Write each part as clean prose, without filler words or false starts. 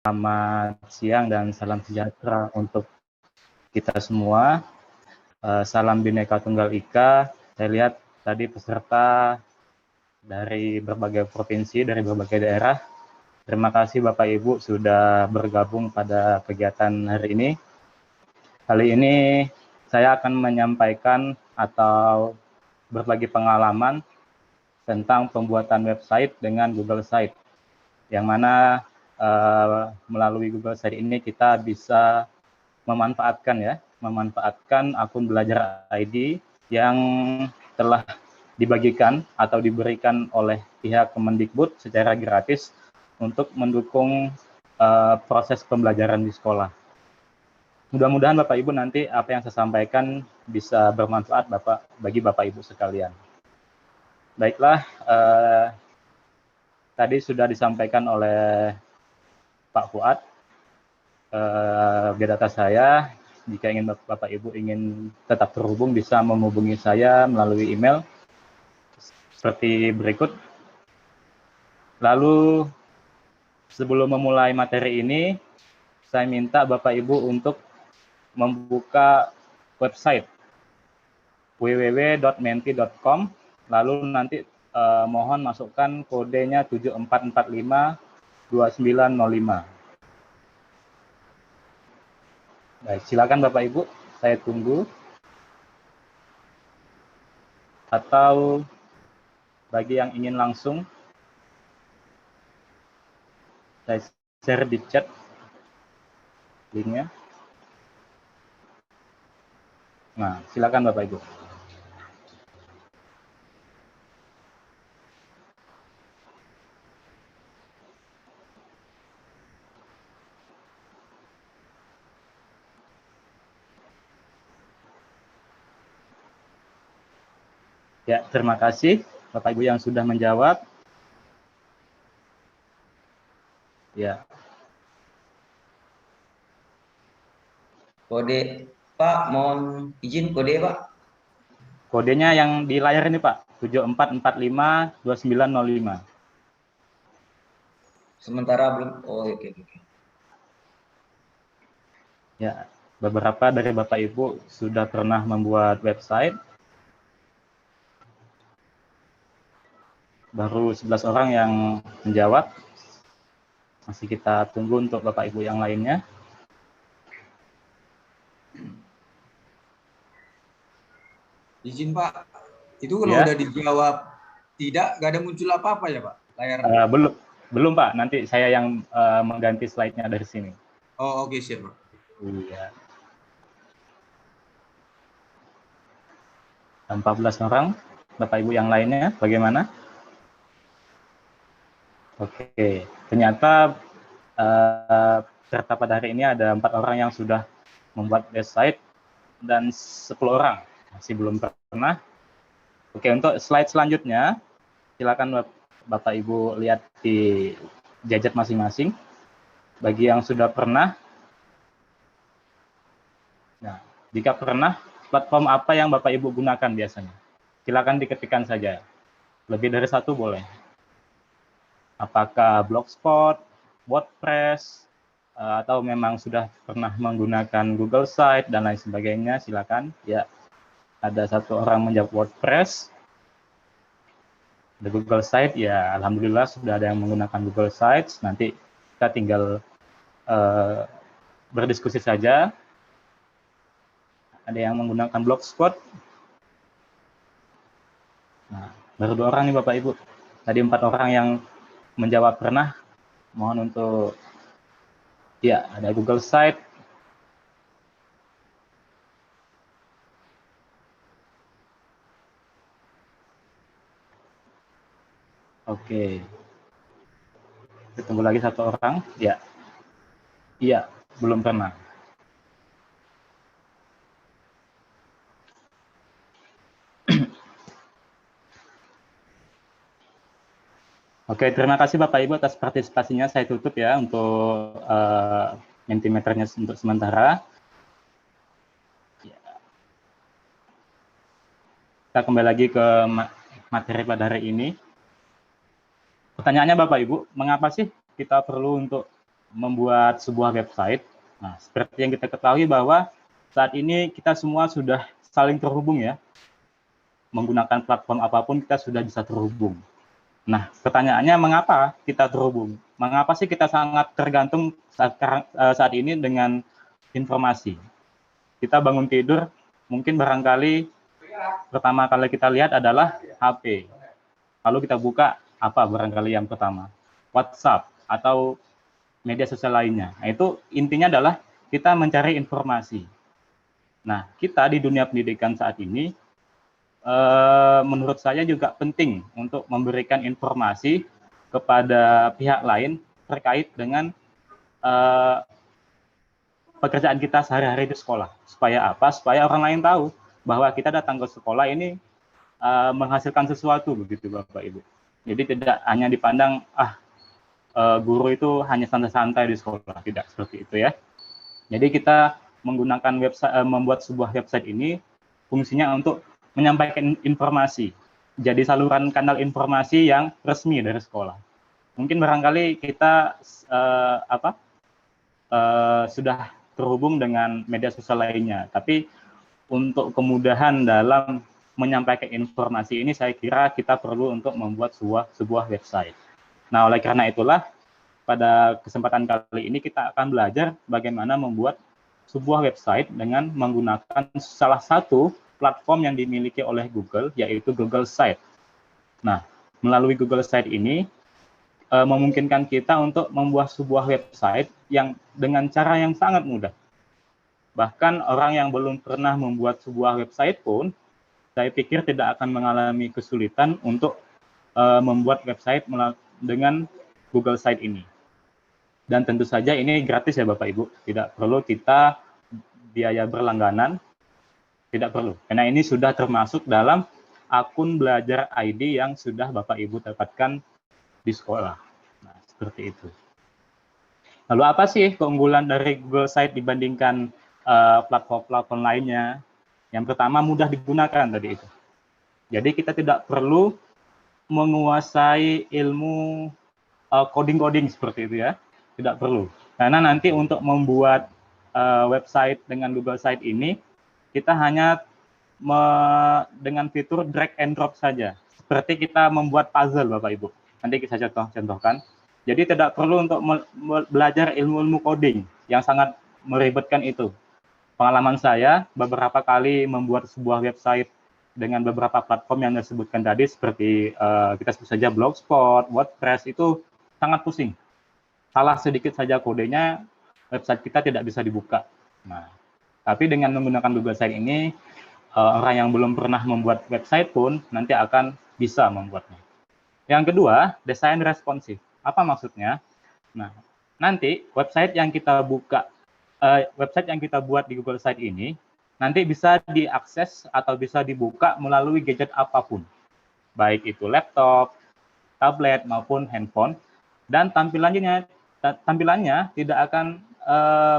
Selamat siang dan salam sejahtera untuk kita semua. Salam Bhinneka Tunggal Ika. Saya lihat tadi peserta dari berbagai provinsi, dari berbagai daerah. Terima kasih Bapak Ibu sudah bergabung pada kegiatan hari ini. Kali ini saya akan menyampaikan atau berbagi pengalaman tentang pembuatan website dengan Google Site, yang mana melalui Google Site ini kita bisa memanfaatkan akun belajar ID yang telah dibagikan atau diberikan oleh pihak Kemendikbud secara gratis untuk mendukung proses pembelajaran di sekolah. Mudah-mudahan Bapak Ibu nanti apa yang saya sampaikan bisa bermanfaat bagi Bapak Ibu sekalian. Baiklah, tadi sudah disampaikan oleh Pak Fuad biodata saya. Jika Bapak Ibu ingin tetap terhubung, bisa menghubungi saya melalui email seperti berikut. Lalu sebelum memulai materi ini, saya minta Bapak Ibu untuk membuka website www.menti.com, lalu nanti mohon masukkan kodenya 74452905. Baik, silakan Bapak Ibu, saya tunggu. Atau bagi yang ingin langsung, saya share di chat linknya. Nah, silakan Bapak Ibu. Ya, terima kasih Bapak Ibu yang sudah menjawab. Ya. Kode, Pak, mohon izin kode, Pak. Kodenya yang di layar ini, Pak, 74452905. Sementara belum. Oh, oke. Ya, beberapa dari Bapak Ibu sudah pernah membuat website. Baru 11 orang yang menjawab. Masih kita tunggu untuk Bapak Ibu yang lainnya. Izin Pak, itu kalau Ya. udah dijawab tidak, nggak ada muncul apa-apa ya Pak layarnya? Belum Pak, nanti saya yang mengganti slide-nya dari sini. Oh oke, siap Pak. Iya. 14 orang, Bapak Ibu yang lainnya bagaimana? Oke, ternyata peserta pada hari ini ada 4 orang yang sudah membuat website dan 10 orang masih belum pernah. Oke, untuk slide selanjutnya, silakan Bapak Ibu lihat di gadget masing-masing. Bagi yang sudah pernah, nah, jika pernah, platform apa yang Bapak Ibu gunakan biasanya? Silakan diketikkan saja. Lebih dari satu boleh. Apakah Blogspot, WordPress, atau memang sudah pernah menggunakan Google Site dan lain sebagainya, silakan. Ya, ada satu orang menjawab WordPress. Ada Google Site, ya alhamdulillah sudah ada yang menggunakan Google Sites. Nanti kita tinggal berdiskusi saja. Ada yang menggunakan Blogspot. Nah, baru 2 orang nih Bapak Ibu. Tadi 4 orang yang menjawab pernah. Mohon untuk, ya ada Google Site. Oke. Kita tunggu lagi satu orang. Ya. Iya, belum pernah. Oke, terima kasih Bapak Ibu atas partisipasinya. Saya tutup ya untuk Mentimeternya untuk sementara. Ya. Kita kembali lagi ke materi pada hari ini. Pertanyaannya Bapak Ibu, mengapa sih kita perlu untuk membuat sebuah website. Nah, seperti yang kita ketahui bahwa saat ini kita semua sudah saling terhubung ya. Menggunakan platform apapun kita sudah bisa terhubung. Nah, pertanyaannya mengapa kita terhubung? Mengapa sih kita sangat tergantung saat ini dengan informasi? Kita bangun tidur, mungkin barangkali pertama kali kita lihat adalah HP. Lalu kita buka apa barangkali yang pertama? WhatsApp atau media sosial lainnya. Nah, itu intinya adalah kita mencari informasi. Nah, kita di dunia pendidikan saat ini menurut saya juga penting untuk memberikan informasi kepada pihak lain terkait dengan pekerjaan kita sehari-hari di sekolah. Supaya apa? Supaya orang lain tahu bahwa kita datang ke sekolah ini menghasilkan sesuatu, begitu Bapak Ibu. Jadi tidak hanya dipandang guru itu hanya santai-santai di sekolah, tidak seperti itu ya. Jadi kita menggunakan membuat sebuah website ini fungsinya untuk menyampaikan informasi, jadi saluran kanal informasi yang resmi dari sekolah. Mungkin barangkali kita sudah terhubung dengan media sosial lainnya, tapi untuk kemudahan dalam menyampaikan informasi ini, saya kira kita perlu untuk membuat sebuah website. Nah, oleh karena itulah, pada kesempatan kali ini kita akan belajar bagaimana membuat sebuah website dengan menggunakan salah satu platform yang dimiliki oleh Google, yaitu Google Site. Nah, melalui Google Site ini memungkinkan kita untuk membuat sebuah website yang dengan cara yang sangat mudah. Bahkan orang yang belum pernah membuat sebuah website pun, saya pikir tidak akan mengalami kesulitan untuk membuat website dengan Google Site ini. Dan tentu saja ini gratis ya Bapak Ibu, tidak perlu kita biaya berlangganan. Tidak perlu, karena ini sudah termasuk dalam akun belajar ID yang sudah Bapak Ibu dapatkan di sekolah. Nah, seperti itu. Lalu apa sih keunggulan dari Google Site dibandingkan platform-platform lainnya? Yang pertama, mudah digunakan tadi itu. Jadi kita tidak perlu menguasai ilmu coding-coding seperti itu ya. Tidak perlu. Karena nanti untuk membuat website dengan Google Site ini, kita hanya dengan fitur drag and drop saja. Seperti kita membuat puzzle, Bapak Ibu. Nanti saya contohkan. Jadi tidak perlu untuk belajar ilmu-ilmu coding yang sangat meribetkan itu. Pengalaman saya beberapa kali membuat sebuah website dengan beberapa platform yang disebutkan tadi, seperti kita sebut saja Blogspot, WordPress, itu sangat pusing. Salah sedikit saja kodenya, website kita tidak bisa dibuka. Nah, tapi dengan menggunakan Google Site ini, orang yang belum pernah membuat website pun nanti akan bisa membuatnya. Yang kedua, desain responsif. Apa maksudnya? Nah, nanti website yang kita buat di Google Site ini, nanti bisa diakses atau bisa dibuka melalui gadget apapun. Baik itu laptop, tablet, maupun handphone. Dan tampilannya tidak akan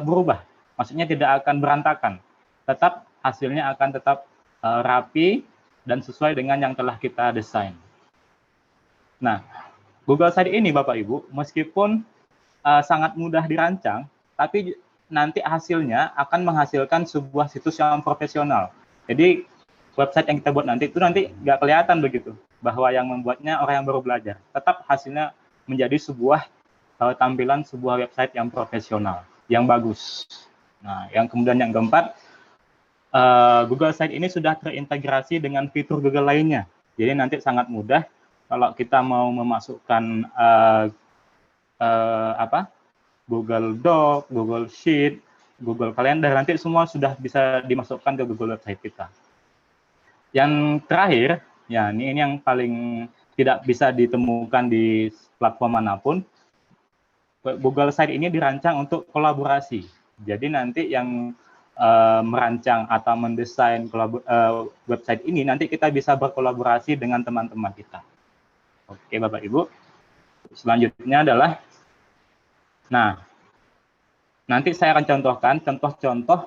berubah. Maksudnya tidak akan berantakan, tetap hasilnya akan tetap rapi dan sesuai dengan yang telah kita desain. Nah, Google Site ini Bapak Ibu, meskipun sangat mudah dirancang, tapi nanti hasilnya akan menghasilkan sebuah situs yang profesional. Jadi website yang kita buat nanti itu nggak kelihatan begitu, bahwa yang membuatnya orang yang baru belajar. Tetap hasilnya menjadi sebuah tampilan sebuah website yang profesional, yang bagus. Nah, yang kemudian yang keempat, Google Site ini sudah terintegrasi dengan fitur Google lainnya. Jadi nanti sangat mudah kalau kita mau memasukkan Google Doc, Google Sheet, Google Calendar, nanti semua sudah bisa dimasukkan ke Google website kita. Yang terakhir, ya ini yang paling tidak bisa ditemukan di platform manapun. Google Site ini dirancang untuk kolaborasi. Jadi nanti yang merancang atau mendesain website ini, nanti kita bisa berkolaborasi dengan teman-teman kita. Oke, Bapak Ibu. Selanjutnya adalah, nah, nanti saya akan contohkan contoh-contoh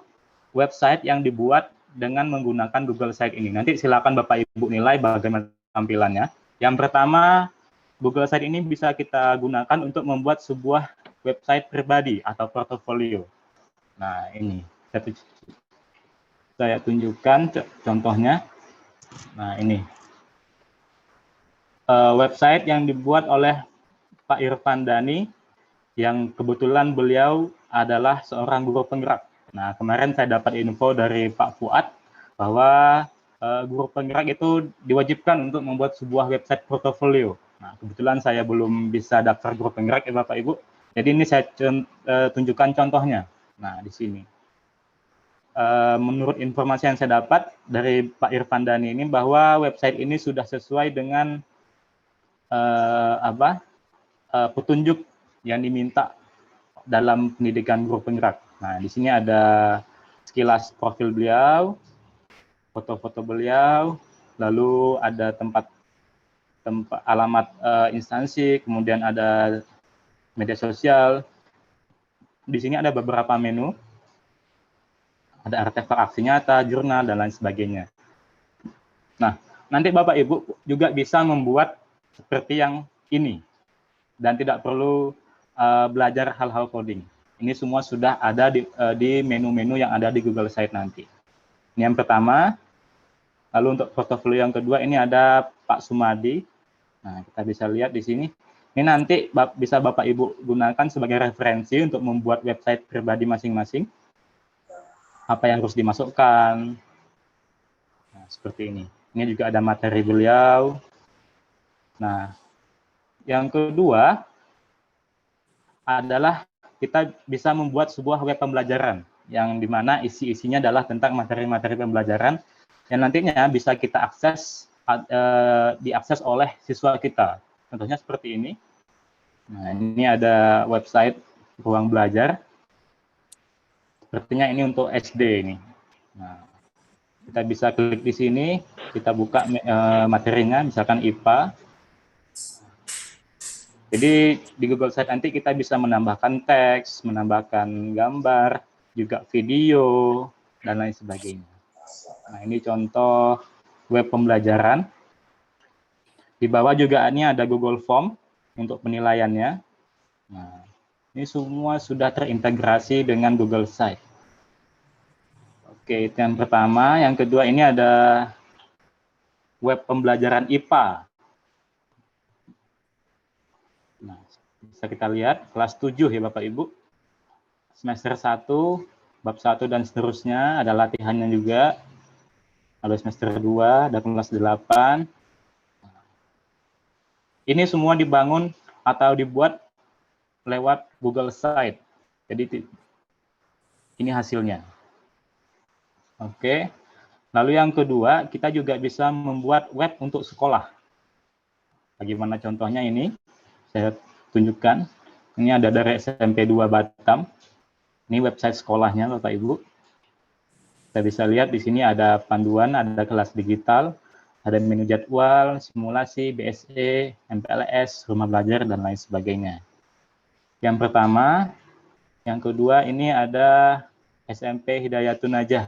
website yang dibuat dengan menggunakan Google Site ini. Nanti silakan Bapak Ibu nilai bagaimana tampilannya. Yang pertama, Google Site ini bisa kita gunakan untuk membuat sebuah website pribadi atau portofolio. Nah, ini saya tunjukkan contohnya. Nah, ini website yang dibuat oleh Pak Irfan Dhani, yang kebetulan beliau adalah seorang guru penggerak. Nah, kemarin saya dapat info dari Pak Fuad bahwa guru penggerak itu diwajibkan untuk membuat sebuah website portofolio. Nah, kebetulan saya belum bisa daftar guru penggerak ya Bapak Ibu. Jadi ini saya tunjukkan contohnya. Nah, di sini. Menurut informasi yang saya dapat dari Pak Irfan Dhani ini, bahwa website ini sudah sesuai dengan petunjuk yang diminta dalam pendidikan guru penggerak. Nah, di sini ada sekilas profil beliau, foto-foto beliau, lalu ada tempat alamat instansi, kemudian ada media sosial. Di sini ada beberapa menu, ada artefak aksi nyata, jurnal, dan lain sebagainya. Nah, nanti Bapak Ibu juga bisa membuat seperti yang ini, dan tidak perlu belajar hal-hal coding. Ini semua sudah ada di menu-menu yang ada di Google Site nanti. Ini yang pertama. Lalu untuk portofolio yang kedua, ini ada Pak Sumadi. Nah, kita bisa lihat di sini. Ini nanti bisa Bapak Ibu gunakan sebagai referensi untuk membuat website pribadi masing-masing. Apa yang harus dimasukkan. Nah, seperti ini. Ini juga ada materi beliau. Nah, yang kedua adalah kita bisa membuat sebuah web pembelajaran yang dimana isi-isinya adalah tentang materi-materi pembelajaran yang nantinya bisa kita akses, diakses oleh siswa kita. Contohnya seperti ini. Nah, ini ada website ruang belajar. Sepertinya ini untuk SD ini. Nah, kita bisa klik di sini, kita buka materinya, misalkan IPA. Jadi di Google Site nanti kita bisa menambahkan teks, menambahkan gambar, juga video, dan lain sebagainya. Nah, ini contoh web pembelajaran. Di bawah juga ini ada Google Form untuk penilaiannya. Nah, ini semua sudah terintegrasi dengan Google Site. Oke, itu yang pertama. Yang kedua, ini ada web pembelajaran IPA. Nah, bisa kita lihat kelas 7 ya Bapak Ibu. Semester 1, bab 1 dan seterusnya, ada latihannya juga. Lalu semester 2, ada kelas 8. Ini semua dibangun atau dibuat lewat Google Site. Jadi ini hasilnya. Oke. Lalu yang kedua, kita juga bisa membuat web untuk sekolah. Bagaimana contohnya ini? Saya tunjukkan. Ini ada dari SMP 2 Batam. Ini website sekolahnya, Bapak Ibu. Kita bisa lihat di sini ada panduan, ada kelas digital, ada menu jadwal, simulasi, BSE, MPLS, rumah belajar, dan lain sebagainya. Yang pertama, yang kedua ini ada SMP Hidayatun Najah.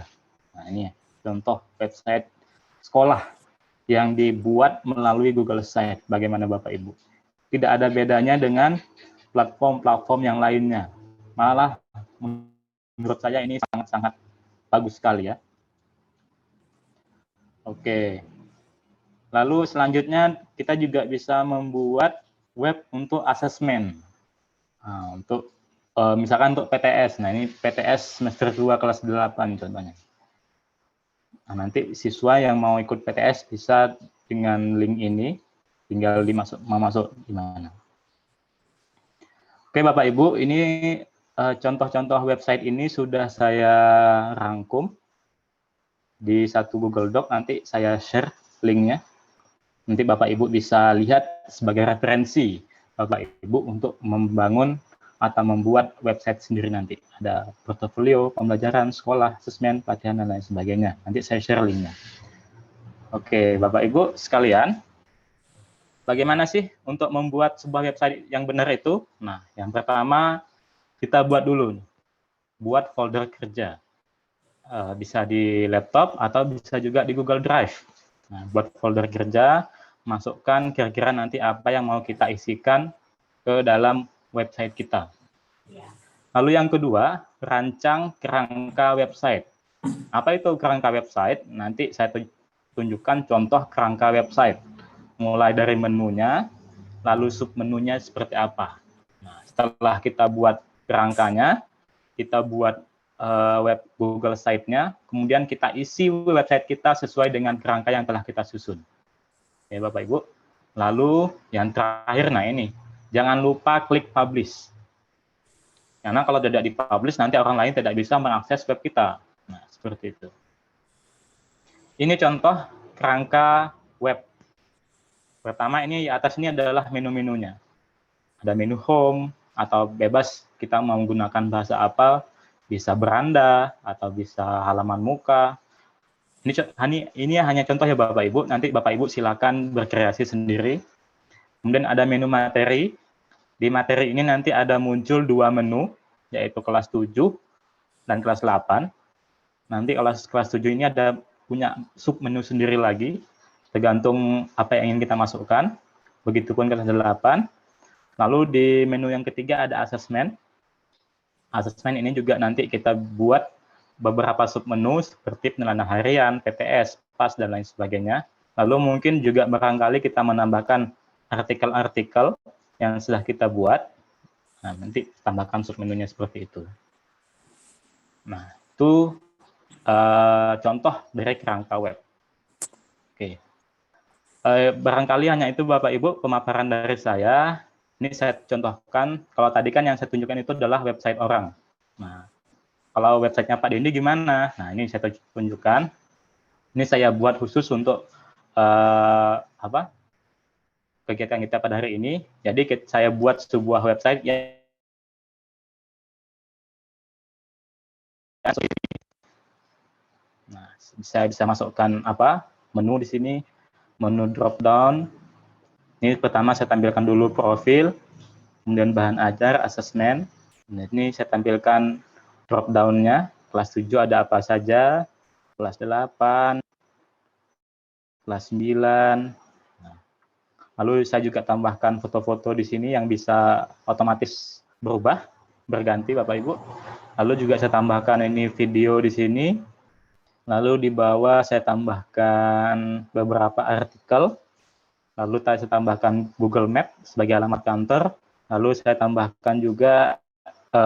Nah, ini contoh website sekolah yang dibuat melalui Google Site. Bagaimana Bapak Ibu? Tidak ada bedanya dengan platform-platform yang lainnya. Malah menurut saya ini sangat-sangat bagus sekali ya. Oke. Lalu selanjutnya kita juga bisa membuat web untuk asesmen. Nah, untuk misalkan untuk PTS. Nah, ini PTS semester 2 kelas 8 contohnya. Nah, nanti siswa yang mau ikut PTS bisa dengan link ini, tinggal masuk di mana. Oke Bapak Ibu, ini contoh-contoh website ini sudah saya rangkum di satu Google Doc, nanti saya share linknya. Nanti Bapak Ibu bisa lihat sebagai referensi Bapak Ibu untuk membangun atau membuat website sendiri nanti. Ada portofolio, pembelajaran, sekolah, asesmen, pelatihan, dan lain sebagainya. Nanti saya share linknya. Oke, Bapak Ibu sekalian, bagaimana sih untuk membuat sebuah website yang benar itu? Nah, yang pertama kita buat dulu, buat folder kerja. Bisa di laptop atau bisa juga di Google Drive. Nah, buat folder kerja, masukkan kira-kira nanti apa yang mau kita isikan ke dalam website kita. Lalu yang kedua, rancang kerangka website. Apa itu kerangka website? Nanti saya tunjukkan contoh kerangka website. Mulai dari menunya, lalu submenunya seperti apa. Nah, setelah kita buat kerangkanya, kita buat web Google site-nya, kemudian kita isi website kita sesuai dengan kerangka yang telah kita susun. Ya, Bapak Ibu. Lalu yang terakhir, nah ini, jangan lupa klik publish. Karena kalau tidak dipublish, nanti orang lain tidak bisa mengakses web kita. Nah, seperti itu. Ini contoh kerangka web. Pertama, ini di atas ini adalah menu-menunya. Ada menu home, atau bebas kita mau menggunakan bahasa apa, bisa beranda, atau bisa halaman muka. Ini hanya contoh ya Bapak Ibu, nanti Bapak Ibu silakan berkreasi sendiri. Kemudian ada menu materi. Di materi ini nanti ada muncul dua menu, yaitu kelas 7 dan kelas 8. Nanti kelas 7 ini ada punya submenu sendiri lagi, tergantung apa yang ingin kita masukkan. Begitupun kelas 8. Lalu di menu yang ketiga ada asesmen. Asesmen ini juga nanti kita buat beberapa submenu seperti penilaian harian, PTS, PAS, dan lain sebagainya. Lalu mungkin juga barangkali kita menambahkan artikel-artikel yang sudah kita buat. Nah, nanti tambahkan submenunya seperti itu. Nah, itu contoh dari kerangka web. Oke. Barangkali hanya itu Bapak Ibu pemaparan dari saya. Ini saya contohkan, kalau tadi kan yang saya tunjukkan itu adalah website orang. Nah, kalau websitenya Pak Dendi gimana? Nah, ini saya tunjukkan. Ini saya buat khusus untuk kegiatan kita pada hari ini. Jadi saya buat sebuah website yang nah, saya bisa masukkan menu di sini, menu drop down. Ini pertama saya tampilkan dulu profil, kemudian bahan ajar, asesmen. Nah, ini saya tampilkan drop down-nya, kelas 7 ada apa saja, kelas 8, kelas 9. Nah, lalu saya juga tambahkan foto-foto di sini yang bisa otomatis berubah, berganti Bapak Ibu. Lalu juga saya tambahkan ini video di sini. Lalu di bawah saya tambahkan beberapa artikel. Lalu saya tambahkan Google Map sebagai alamat kantor. Lalu saya tambahkan juga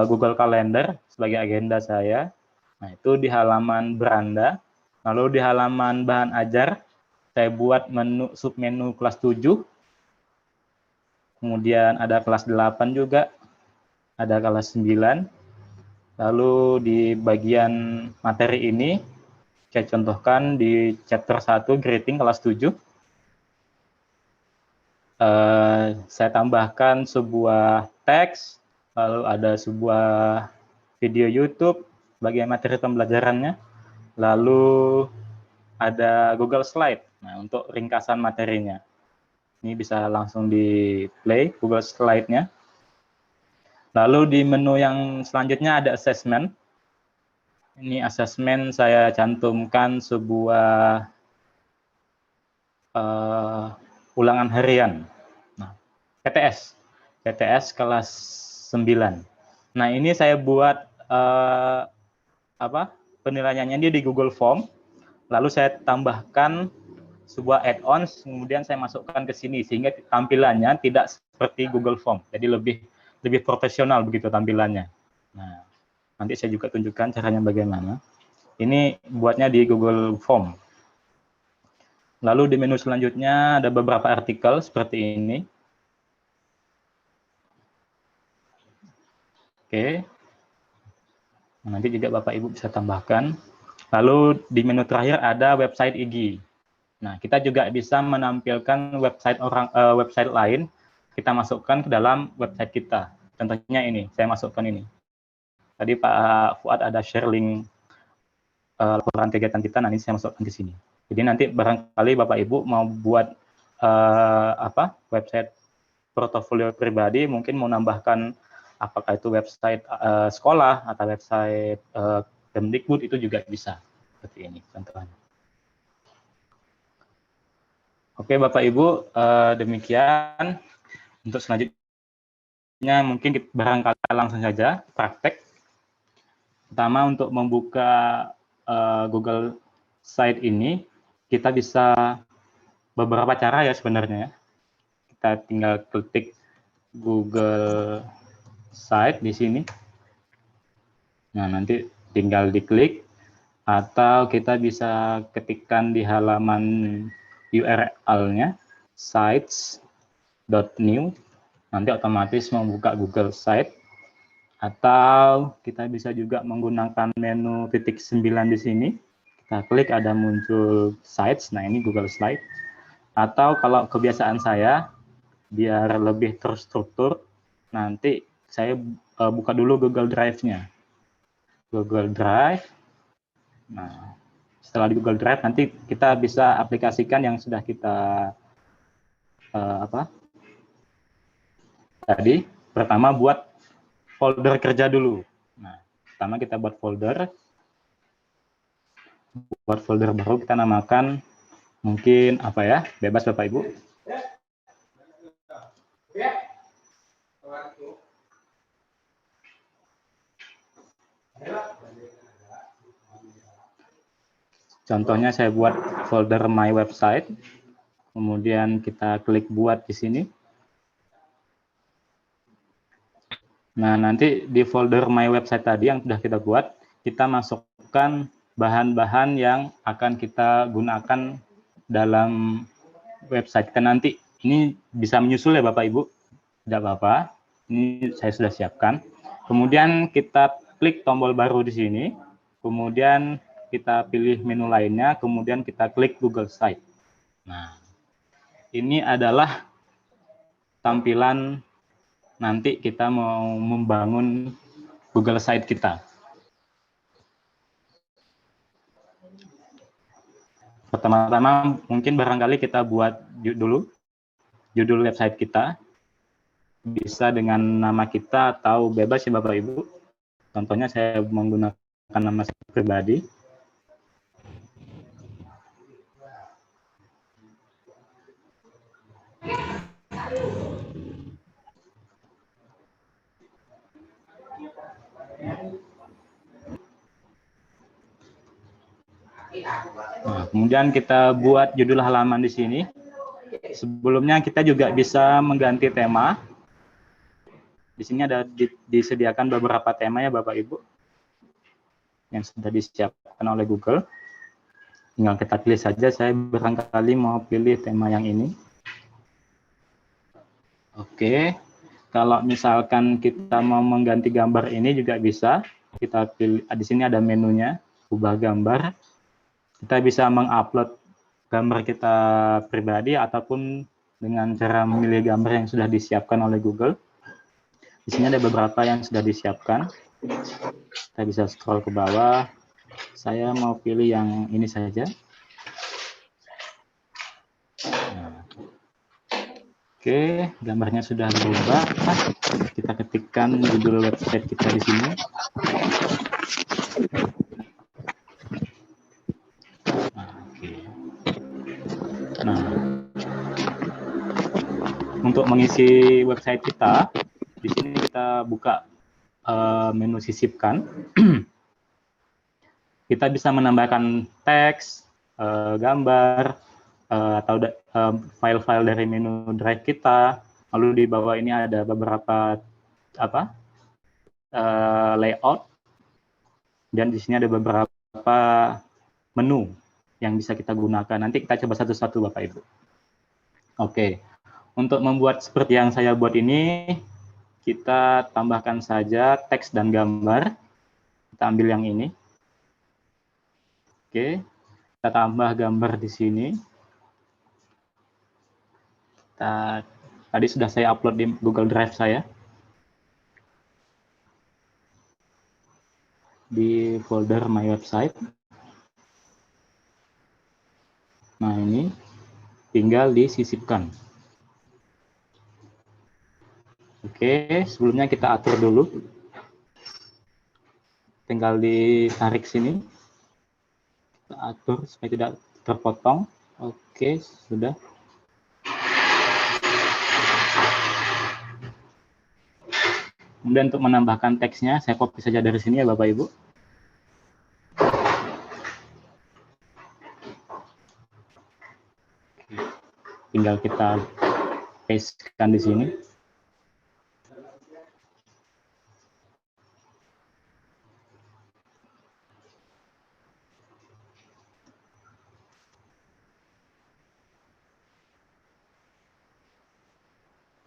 Google Calendar sebagai agenda saya. Nah, itu di halaman beranda. Lalu di halaman bahan ajar, saya buat submenu kelas 7. Kemudian ada kelas 8 juga. Ada kelas 9. Lalu di bagian materi ini, saya contohkan di chapter 1, greeting kelas 7. Saya tambahkan sebuah teks, lalu ada sebuah video YouTube sebagai materi pembelajarannya, lalu ada Google Slide, nah untuk ringkasan materinya. Ini bisa langsung di play Google Slide-nya. Lalu di menu yang selanjutnya ada assessment. Ini assessment saya cantumkan sebuah ulangan harian. Nah, PTS kelas 9. Nah, ini saya buat penilaiannya ini di Google Form. Lalu saya tambahkan sebuah add-ons, kemudian saya masukkan ke sini sehingga tampilannya tidak seperti Google Form. Jadi lebih profesional begitu tampilannya. Nah, nanti saya juga tunjukkan caranya bagaimana. Ini buatnya di Google Form. Lalu di menu selanjutnya ada beberapa artikel seperti ini. Oke. Nanti juga Bapak Ibu bisa tambahkan. Lalu di menu terakhir ada website IG. Nah, kita juga bisa menampilkan website lain, kita masukkan ke dalam website kita. Contohnya ini, saya masukkan ini. Tadi Pak Fuad ada share link laporan kegiatan kita, nanti saya masukkan ke sini. Jadi nanti barangkali Bapak Ibu mau buat website portofolio pribadi, mungkin mau nambahkan apakah itu website sekolah atau website Kemdikbud, itu juga bisa seperti ini contohnya. Oke Bapak Ibu, demikian untuk selanjutnya. mungkin barangkali langsung saja praktek. Pertama, untuk membuka Google Site ini, kita bisa beberapa cara ya sebenarnya. Kita tinggal ketik Google Site di sini. Nah, nanti tinggal diklik, atau kita bisa ketikkan di halaman URL-nya sites.new, nanti otomatis membuka Google Site. Atau kita bisa juga menggunakan menu titik 9 di sini. Kita klik, ada muncul Sites. Nah, ini Google Slide. Atau kalau kebiasaan saya, biar lebih terstruktur, nanti saya buka dulu Google Drive-nya. Google Drive. Nah, setelah di Google Drive, nanti kita bisa aplikasikan yang sudah kita tadi. Pertama, buat folder kerja dulu. Nah, pertama kita buat folder. Buat folder baru, kita namakan mungkin apa ya? Bebas Bapak Ibu. Contohnya saya buat folder My Website. Kemudian kita klik buat di sini. Nah, nanti di folder My Website tadi yang sudah kita buat, kita masukkan bahan-bahan yang akan kita gunakan dalam website kita nanti. Ini bisa menyusul ya Bapak Ibu, tidak apa-apa. Ini saya sudah siapkan. Kemudian kita klik tombol baru di sini. Kemudian kita pilih menu lainnya. Kemudian kita klik Google Site. Nah, ini adalah tampilan nanti kita mau membangun Google Site kita. Pertama-tama mungkin barangkali kita buat dulu judul website kita. Bisa dengan nama kita atau bebas ya Bapak Ibu. Contohnya saya menggunakan nama saya pribadi. Nah, kemudian kita buat judul halaman di sini. Sebelumnya kita juga bisa mengganti tema. Di sini ada disediakan beberapa tema ya Bapak Ibu yang sudah disiapkan oleh Google. Tinggal kita pilih saja, saya barangkali mau pilih tema yang ini. Oke, kalau misalkan kita mau mengganti gambar ini juga bisa. Kita pilih, di sini ada menunya, ubah gambar. Kita bisa mengupload gambar kita pribadi ataupun dengan cara memilih gambar yang sudah disiapkan oleh Google. Di sini ada beberapa yang sudah disiapkan. Kita bisa scroll ke bawah. Saya mau pilih yang ini saja. Nah. Oke, gambarnya sudah berubah. Kita ketikkan judul website kita di sini. Nah, untuk mengisi website kita, di sini kita buka menu sisipkan. Kita bisa menambahkan teks, gambar, atau file-file dari menu drive kita. Lalu di bawah ini ada beberapa layout, dan di sini ada beberapa menu yang bisa kita gunakan. Nanti kita coba satu-satu Bapak Ibu. Oke, untuk membuat seperti yang saya buat ini, kita tambahkan saja teks dan gambar. Kita ambil yang ini. Oke, kita tambah gambar di sini. Tadi sudah saya upload di Google Drive saya. Di folder My Website. Nah, ini tinggal disisipkan. Oke, sebelumnya kita atur dulu. Tinggal ditarik sini. Kita atur supaya tidak terpotong. Oke, sudah. Kemudian untuk menambahkan teksnya, saya copy saja dari sini ya Bapak Ibu. Tinggal kita pastekan di sini.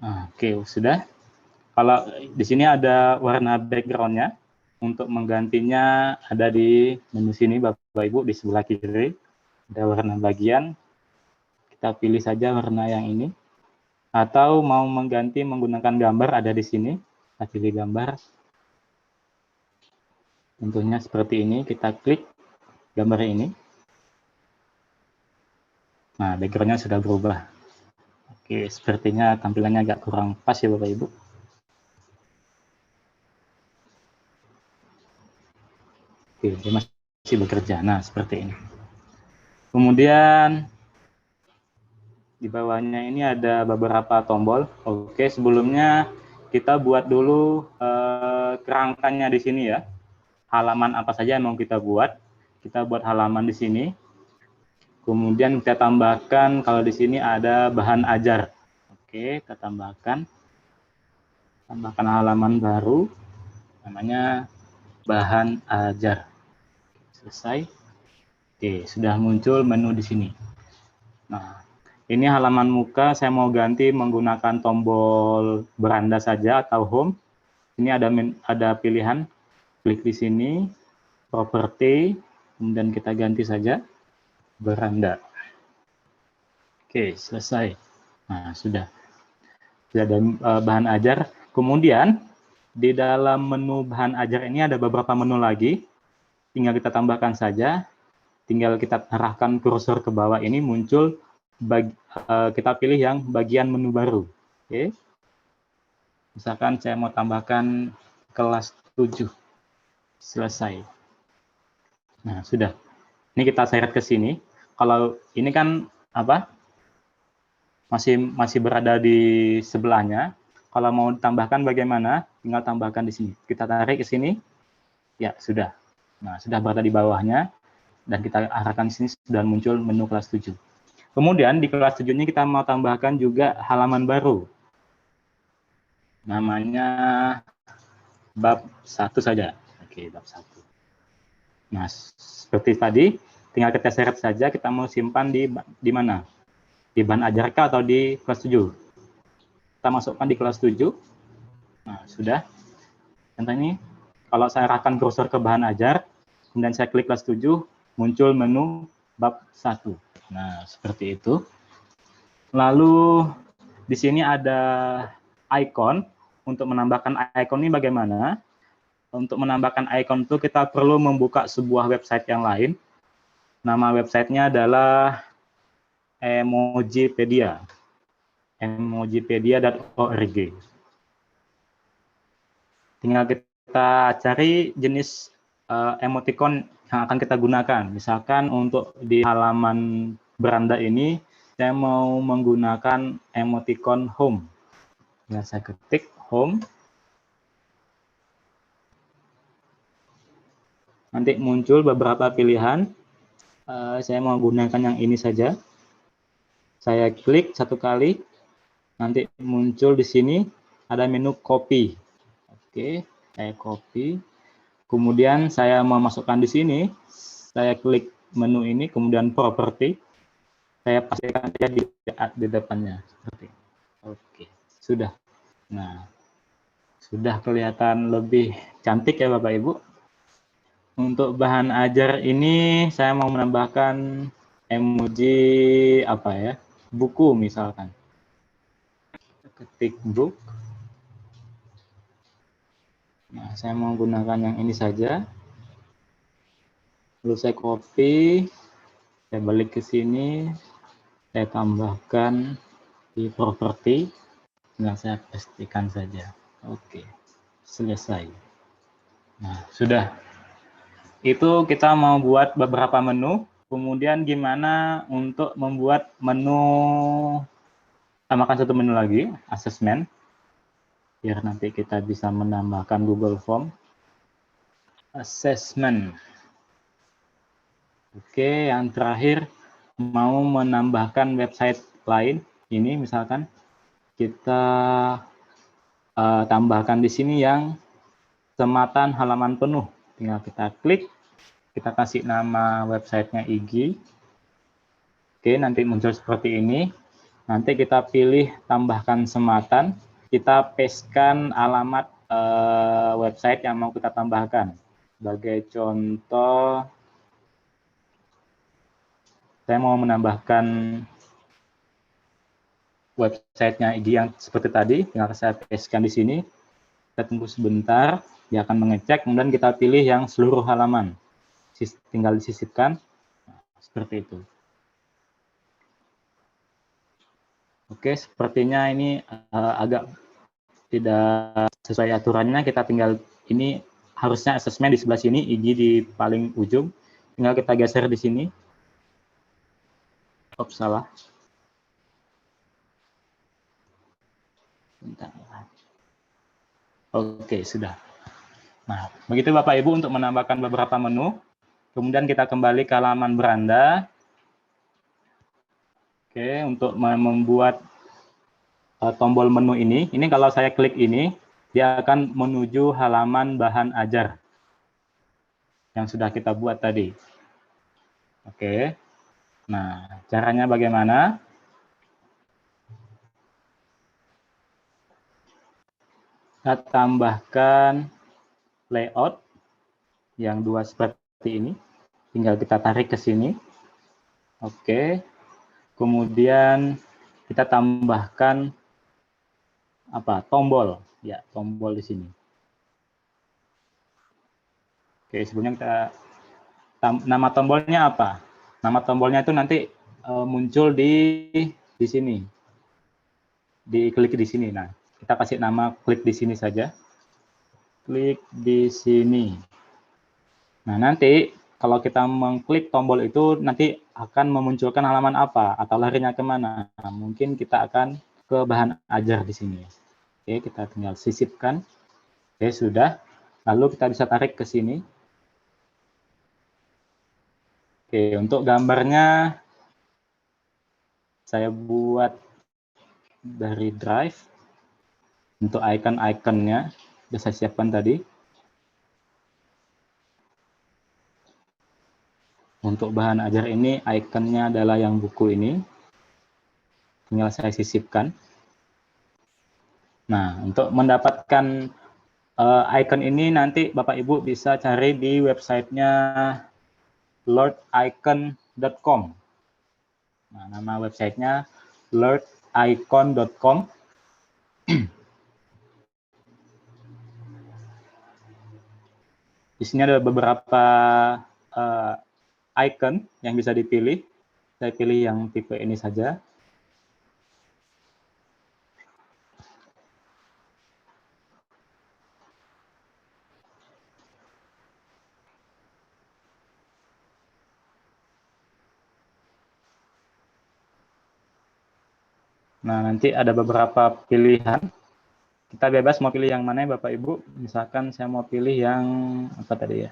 Nah, oke, sudah. Kalau di sini ada warna background-nya, untuk menggantinya ada di menu sini Bapak Ibu, di sebelah kiri. Ada warna bagian, kita pilih saja warna yang ini. Atau mau mengganti menggunakan gambar ada di sini, kita pilih gambar. Tentunya seperti ini, kita klik gambar ini. Nah, background-nya sudah berubah. Oke, sepertinya tampilannya agak kurang pas ya Bapak Ibu. Oke, dia masih bekerja. Nah, seperti ini. Kemudian di bawahnya ini ada beberapa tombol. Oke, sebelumnya kita buat dulu kerangkanya di sini ya. Halaman apa saja yang mau kita buat. Kita buat halaman di sini. Kemudian kita tambahkan, kalau di sini ada bahan ajar. Oke, kita tambahkan halaman baru, namanya bahan ajar. Selesai. Oke, sudah muncul menu di sini. Nah, ini halaman muka, saya mau ganti menggunakan tombol beranda saja atau home. Ini ada pilihan, klik di sini, properti, kemudian kita ganti saja beranda. Oke, selesai. Nah, sudah ada bahan ajar. Kemudian di dalam menu bahan ajar ini ada beberapa menu lagi. Tinggal kita tambahkan saja. Tinggal kita arahkan kursor ke bawah, ini muncul kita pilih yang bagian menu baru. Oke. Misalkan saya mau tambahkan kelas 7. Selesai. Nah, sudah. Ini kita seret ke sini. Kalau ini kan apa? Masih berada di sebelahnya. Kalau mau ditambahkan bagaimana? Tinggal tambahkan di sini. Kita tarik ke sini. Ya, sudah. Nah, sudah berada di bawahnya. Dan kita arahkan di sini sudah muncul menu kelas 7. Kemudian di kelas 7 ini kita mau tambahkan juga halaman baru. Namanya bab 1 saja. Oke, bab 1. Nah, seperti tadi, tinggal kita seret saja, kita mau simpan di mana? Di bahan ajarkah atau di kelas 7? Kita masukkan di kelas 7. Nah, sudah. Contoh ini, kalau saya arahkan kursor ke bahan ajar, kemudian saya klik kelas 7, muncul menu bab 1. Nah, seperti itu. Lalu, di sini ada icon. Untuk menambahkan icon ini bagaimana? Untuk menambahkan icon itu kita perlu membuka sebuah website yang lain. Nama websitenya adalah Emojipedia. Emojipedia.org. Tinggal kita cari jenis emoticon yang akan kita gunakan. Misalkan untuk di halaman beranda ini, saya mau menggunakan emoticon home. Ya, saya ketik home. Nanti muncul beberapa pilihan. Saya mau gunakan yang ini saja. Saya klik satu kali. Nanti muncul di sini ada menu copy. Oke, saya copy. Kemudian saya mau masukkan di sini. Saya klik menu ini, kemudian property. Saya pastikan dia di depannya. Seperti. Oke, sudah. Nah, sudah kelihatan lebih cantik ya Bapak Ibu. Untuk bahan ajar ini saya mau menambahkan emoji apa ya? Buku misalkan. Ketik book. Nah, saya mau gunakan yang ini saja. Lalu saya copy, saya balik ke sini, saya tambahkan di properti. Nah, saya pastikan saja. Oke, selesai. Nah, sudah. Itu kita mau buat beberapa menu. Kemudian gimana untuk membuat menu, tambahkan satu menu lagi, assessment. biar nanti kita bisa menambahkan Google Form. Assessment. Oke, yang terakhir mau menambahkan website lain. Ini misalkan kita tambahkan di sini yang sematan halaman penuh. Tinggal kita klik, kita kasih nama websitenya IG. Oke, nanti muncul seperti ini. Nanti kita pilih tambahkan sematan. Kita pastekan alamat website yang mau kita tambahkan. Sebagai contoh, saya mau menambahkan websitenya IG yang seperti tadi. Tinggal saya pastekan di sini. Kita tunggu sebentar, dia akan mengecek. Kemudian kita pilih yang seluruh halaman. Tinggal disisipkan. Seperti itu. Oke, sepertinya ini agak tidak sesuai aturannya. Kita tinggal, ini harusnya asesmen di sebelah sini, IG di paling ujung. Tinggal kita geser di sini. Salah. Bentar. Oke, sudah. Nah, begitu Bapak Ibu untuk menambahkan beberapa menu. Kemudian kita kembali ke halaman beranda. Oke, untuk membuat tombol menu ini kalau saya klik ini, dia akan menuju halaman bahan ajar yang sudah kita buat tadi. Oke, nah caranya bagaimana? Kita tambahkan layout yang dua seperti ini, tinggal kita tarik ke sini. Oke, kemudian kita tambahkan tombol, ya tombol di sini. Oke, sebelumnya kita nama tombolnya apa? Nama tombolnya itu nanti muncul di sini, diklik di sini. Nah, kita kasih nama klik di sini saja, klik di sini. Nah, nanti kalau kita mengklik tombol itu nanti akan memunculkan halaman apa atau larinya kemana? Nah, mungkin kita akan ke bahan ajar di sini. Oke, kita tinggal sisipkan. Oke, sudah. Lalu kita bisa tarik ke sini. Oke, untuk gambarnya saya buat dari Drive. Untuk icon-iconnya sudah saya siapkan tadi. Untuk bahan ajar ini, ikonnya adalah yang buku ini. Tinggal saya sisipkan. Nah, untuk mendapatkan icon ini nanti Bapak Ibu bisa cari di websitenya lordicon.com. Nah, nama websitenya lordicon.com. Di sini ada beberapa icon yang bisa dipilih. Saya pilih yang tipe ini saja. Nah, nanti ada beberapa pilihan. Kita bebas mau pilih yang mana ya Bapak Ibu. Misalkan saya mau pilih yang apa tadi ya.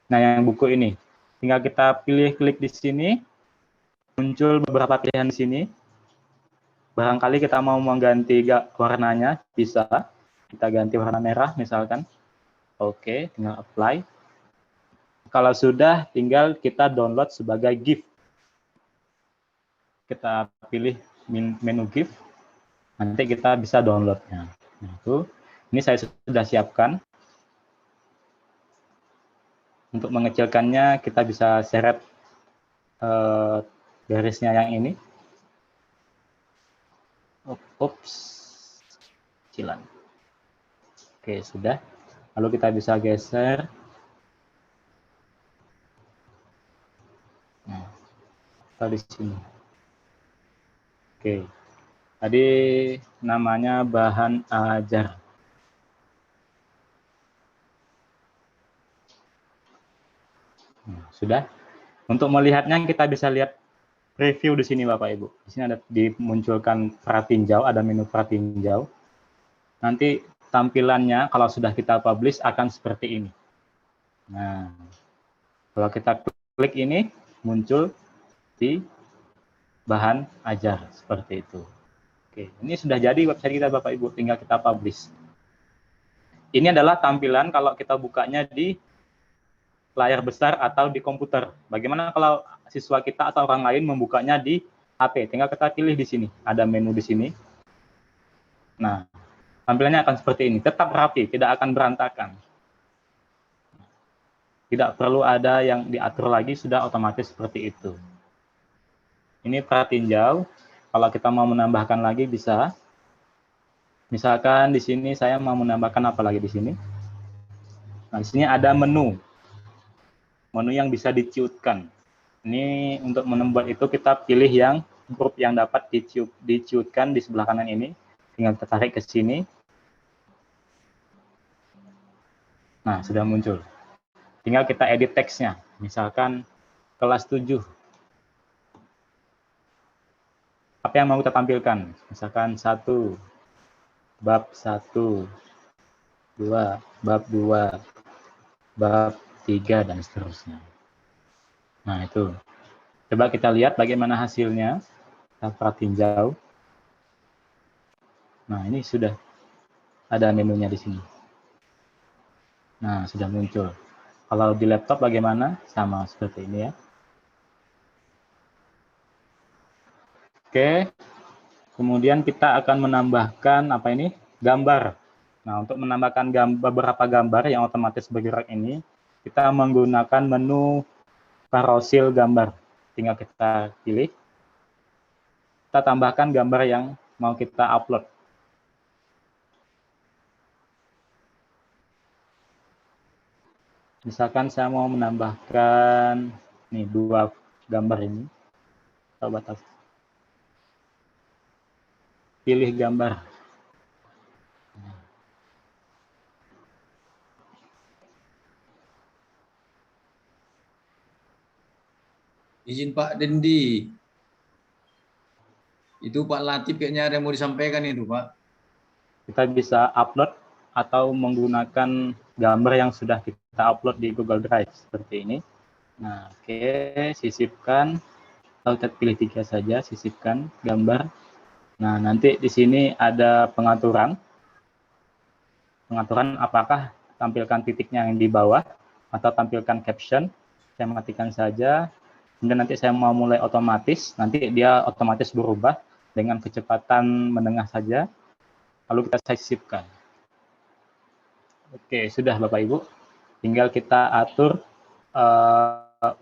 Nah, yang buku ini. Tinggal kita pilih, klik di sini. Muncul beberapa pilihan di sini. Barangkali kita mau mengganti warnanya, bisa. Kita ganti warna merah misalkan. Oke, tinggal apply. Kalau sudah, tinggal kita download sebagai GIF. Kita pilih menu GIF. Nanti kita bisa downloadnya. Nah, itu. Ini saya sudah siapkan. Untuk mengecilkannya, kita bisa seret garisnya yang ini. Ups, kecilan. Oke, sudah. Lalu kita bisa geser. Nah, kita di sini. Oke. Tadi namanya bahan ajar. Nah, sudah. Untuk melihatnya kita bisa lihat preview di sini Bapak Ibu. Di sini ada dimunculkan pratinjau, ada menu pratinjau. nanti tampilannya kalau sudah kita publish akan seperti ini. Nah, kalau kita klik ini, muncul di bahan ajar seperti itu. Oke, ini sudah jadi website kita Bapak Ibu, tinggal kita publish. Ini adalah tampilan kalau kita bukanya di layar besar atau di komputer. Bagaimana kalau siswa kita atau orang lain membukanya di HP? Tinggal kita pilih di sini, ada menu di sini. Nah, tampilannya akan seperti ini, tetap rapi, tidak akan berantakan. Tidak perlu ada yang diatur lagi, sudah otomatis seperti itu. Ini pratinjau, kalau kita mau menambahkan lagi bisa. Misalkan di sini saya mau menambahkan apa lagi di sini? Nah, di sini ada menu. Menu yang bisa diciutkan. Ini untuk membuat itu kita pilih yang grup yang dapat diciutkan di sebelah kanan ini. Tinggal kita tarik ke sini. Nah, sudah muncul. Tinggal kita edit teksnya. Misalkan kelas 7. Apa yang mau kita tampilkan? Misalkan 1, bab 1, 2, bab 2, bab 3, dan seterusnya. Nah, itu. Coba kita lihat bagaimana hasilnya. Kita pratinjau. Nah, ini sudah ada menunya di sini. Nah, sudah muncul. Kalau di laptop bagaimana? Sama seperti ini ya. Oke. Kemudian kita akan menambahkan apa ini? Gambar. Nah, untuk menambahkan beberapa gambar yang otomatis bergerak ini, kita menggunakan menu carousel gambar. Tinggal kita pilih. Kita tambahkan gambar yang mau kita upload. Misalkan saya mau menambahkan nih 2 gambar ini. Coba pilih gambar. Izin Pak Dendi. Itu Pak Latif kayaknya ada yang mau disampaikan itu Pak. Kita bisa upload atau menggunakan gambar yang sudah kita upload di Google Drive seperti ini. Nah, oke, sisipkan. Kita pilih 3 saja, sisipkan gambar. Nah, nanti di sini ada pengaturan. Pengaturan apakah tampilkan titiknya yang di bawah atau tampilkan caption. Saya matikan saja. Kemudian nanti saya mau mulai otomatis. Nanti dia otomatis berubah dengan kecepatan menengah saja. Lalu kita sisipkan. Oke, sudah Bapak Ibu. Tinggal kita atur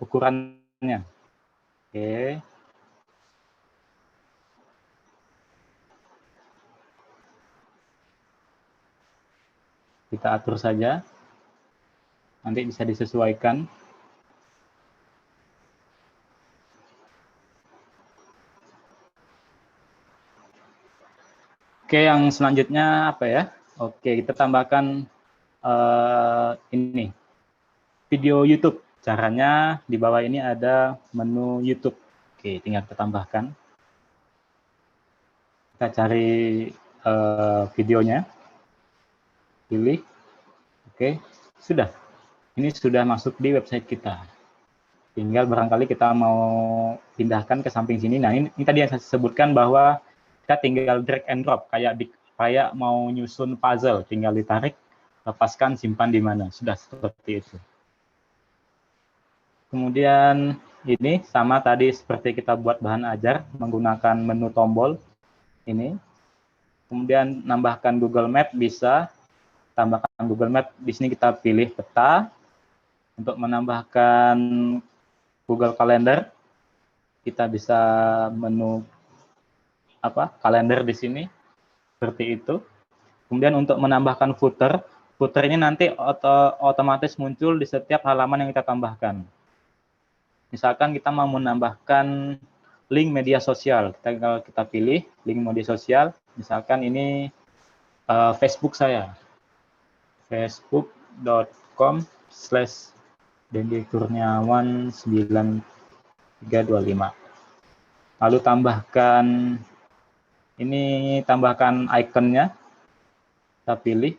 ukurannya. Oke. Kita atur saja. Nanti bisa disesuaikan. Oke, yang selanjutnya apa ya? Oke, kita tambahkan ini. Video YouTube. Caranya di bawah ini ada menu YouTube. Oke, tinggal kita tambahkan. Kita cari videonya. Pilih. Oke, sudah. Ini sudah masuk di website kita. Tinggal barangkali kita mau pindahkan ke samping sini. Nah, ini tadi yang saya sebutkan bahwa kita tinggal drag and drop. Kayak mau nyusun puzzle. Tinggal ditarik, lepaskan, simpan di mana. Sudah seperti itu. Kemudian ini sama tadi seperti kita buat bahan ajar menggunakan menu tombol ini. Kemudian nambahkan Google Map bisa. Tambahkan Google Map, di sini kita pilih peta. Untuk menambahkan Google Calendar, kita bisa menu kalender di sini, seperti itu. Kemudian untuk menambahkan footer, footer ini nanti otomatis muncul di setiap halaman yang kita tambahkan. Misalkan kita mau menambahkan link media sosial, kita pilih link media sosial, misalkan ini Facebook saya. facebook.com/dendikurniawan9325. Lalu tambahkan ikonnya. kita pilih.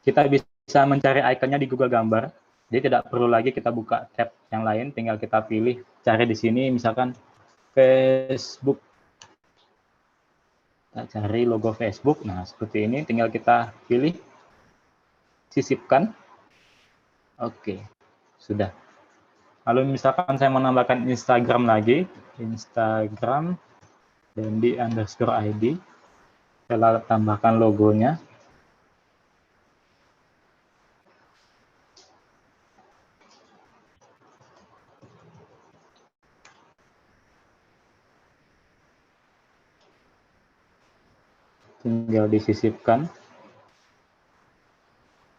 Kita bisa mencari ikonnya di Google Gambar. Jadi tidak perlu lagi kita buka tab yang lain, tinggal kita pilih, cari di sini misalkan Facebook. Kita cari logo Facebook. Nah, seperti ini, tinggal kita pilih, sisipkan. Oke, sudah. Lalu misalkan saya mau menambahkan Instagram lagi, Instagram Dendi_ID. Saya tambahkan logonya. Tinggal disisipkan.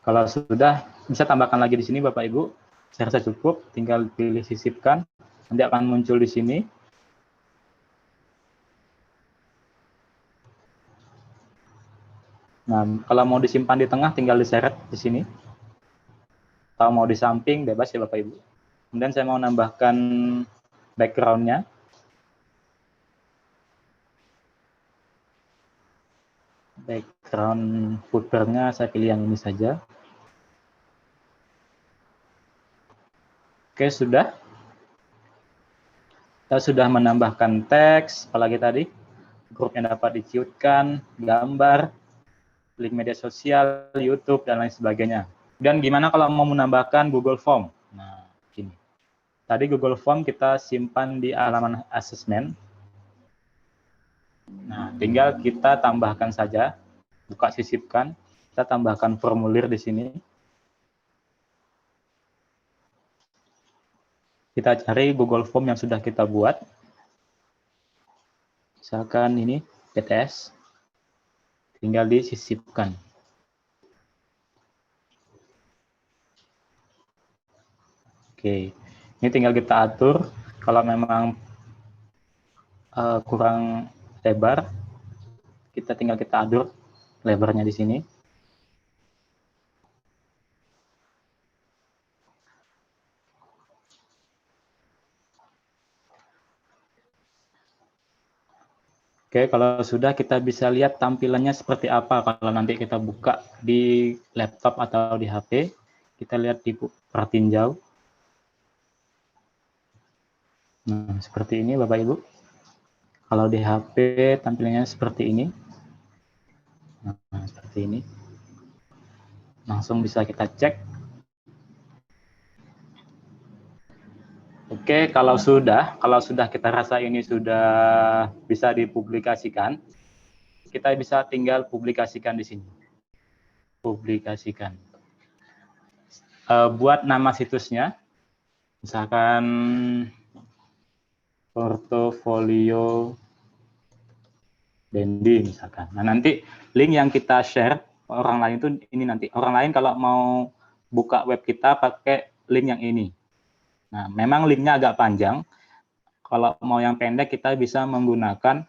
Kalau sudah, bisa tambahkan lagi di sini Bapak Ibu. Saya rasa cukup, tinggal pilih sisipkan. Nanti akan muncul di sini. Nah, kalau mau disimpan di tengah, tinggal diseret di sini. Atau mau di samping, bebas ya Bapak Ibu. Kemudian saya mau nambahkan background-nya. Background footer-nya saya pilih yang ini saja. Oke, sudah. Kita sudah menambahkan teks, apalagi tadi, grup yang dapat diciutkan, gambar, link media sosial, YouTube, dan lain sebagainya. Dan gimana kalau mau menambahkan Google Form? Nah, ini. Tadi Google Form kita simpan di halaman asesmen. Nah, tinggal kita tambahkan saja, buka sisipkan, kita tambahkan formulir di sini. Kita cari Google Form yang sudah kita buat. Misalkan ini, PTS. Tinggal disisipkan. Oke, ini tinggal kita atur. Kalau memang kurang lebar, kita tinggal kita atur lebarnya di sini. Oke, kalau sudah kita bisa lihat tampilannya seperti apa kalau nanti kita buka di laptop atau di HP. Kita lihat di pertinjau. Nah, seperti ini Bapak Ibu. Kalau di HP tampilannya seperti ini. Nah, seperti ini. Langsung bisa kita cek. Oke, kalau sudah kita rasa ini sudah bisa dipublikasikan, kita bisa tinggal publikasikan di sini. Publikasikan. Buat nama situsnya, misalkan portofolio Dendi misalkan. Nah, nanti link yang kita share orang lain itu ini nanti. Orang lain kalau mau buka web kita pakai link yang ini. Nah, memang linknya agak panjang. Kalau mau yang pendek kita bisa menggunakan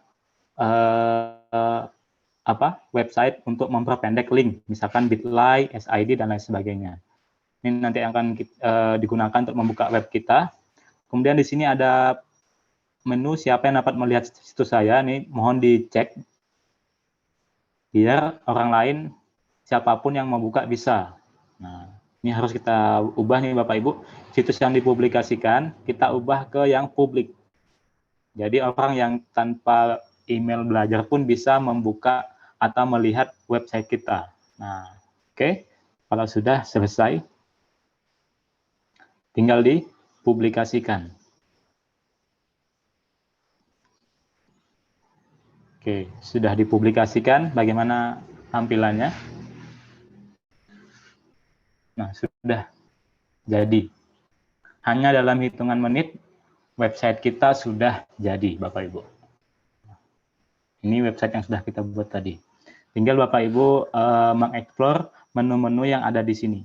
website untuk memperpendek link, misalkan bit.ly, SID dan lain sebagainya. Ini nanti akan digunakan untuk membuka web kita. Kemudian di sini ada menu siapa yang dapat melihat situs saya. Ini mohon dicek biar orang lain siapapun yang mau buka bisa. Nah, ini harus kita ubah nih Bapak Ibu. Situs yang dipublikasikan kita ubah ke yang publik. Jadi orang yang tanpa email belajar pun bisa membuka atau melihat website kita. Nah, oke. Kalau sudah selesai, tinggal dipublikasikan. Oke, sudah dipublikasikan. Bagaimana tampilannya? Nah, sudah jadi. Hanya dalam hitungan menit, website kita sudah jadi, Bapak Ibu. Ini website yang sudah kita buat tadi. Tinggal Bapak Ibu mengeksplor menu-menu yang ada di sini.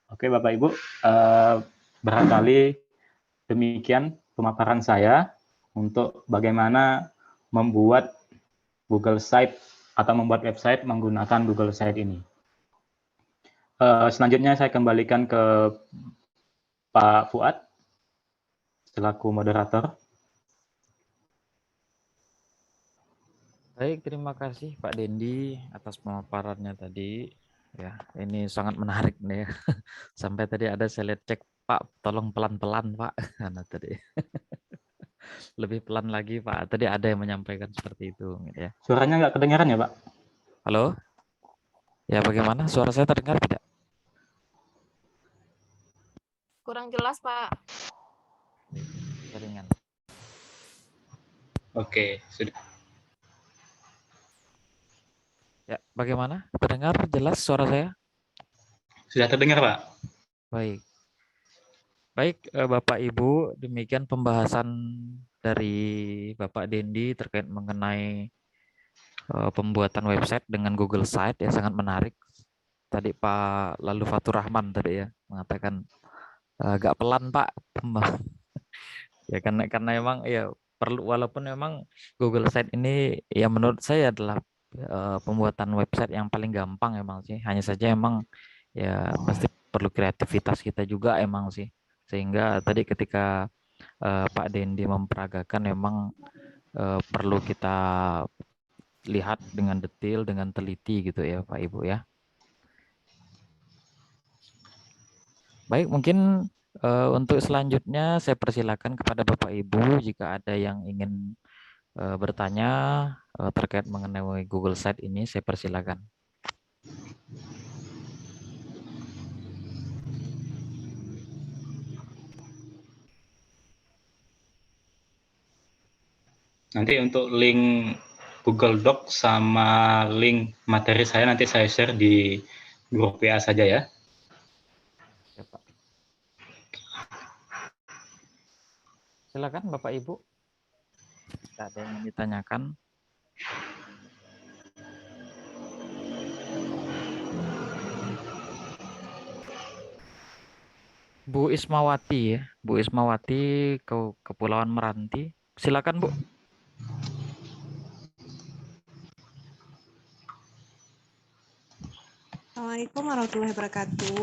Oke, Bapak Ibu, barangkali demikian pemaparan saya untuk bagaimana membuat Google Site atau membuat website menggunakan Google Site ini. Selanjutnya saya kembalikan ke Pak Fuad selaku moderator. Baik, terima kasih Pak Dendi atas pemaparannya tadi. Ya, ini sangat menarik nih ya. Sampai tadi ada saya lihat cek, Pak, tolong pelan-pelan Pak. Karena tadi lebih pelan lagi Pak. Tadi ada yang menyampaikan seperti itu gitu ya. Suaranya nggak kedengaran ya, Pak? Halo? Ya, bagaimana? Suara saya terdengar tidak? Kurang jelas, Pak. Jaringan. Oke, sudah. Ya, bagaimana? Terdengar jelas suara saya? Sudah terdengar, Pak? Baik. Baik, Bapak Ibu, demikian pembahasan dari Bapak Dendi terkait mengenai pembuatan website dengan Google Site ya, sangat menarik. Tadi Pak Lalu Fatur Rahman tadi ya mengatakan agak pelan Pak. Ya karena emang ya perlu, walaupun memang Google Site ini ya menurut saya adalah pembuatan website yang paling gampang emang sih. Hanya saja emang ya pasti perlu kreativitas kita juga emang sih. Sehingga tadi ketika Pak Dendi memperagakan memang perlu kita lihat dengan detail, dengan teliti gitu ya Pak Ibu ya. Baik, mungkin untuk selanjutnya saya persilakan kepada Bapak Ibu jika ada yang ingin bertanya terkait mengenai Google Site ini, saya persilakan. Nanti untuk link Google Doc sama link materi saya nanti saya share di grup WA saja ya. Ya, Pak. Silakan Bapak Ibu. Jika ada yang ingin ditanyakan. Bu Ismawati ya, Bu Ismawati ke Kepulauan Meranti. Silakan Bu. Assalamualaikum warahmatullahi wabarakatuh.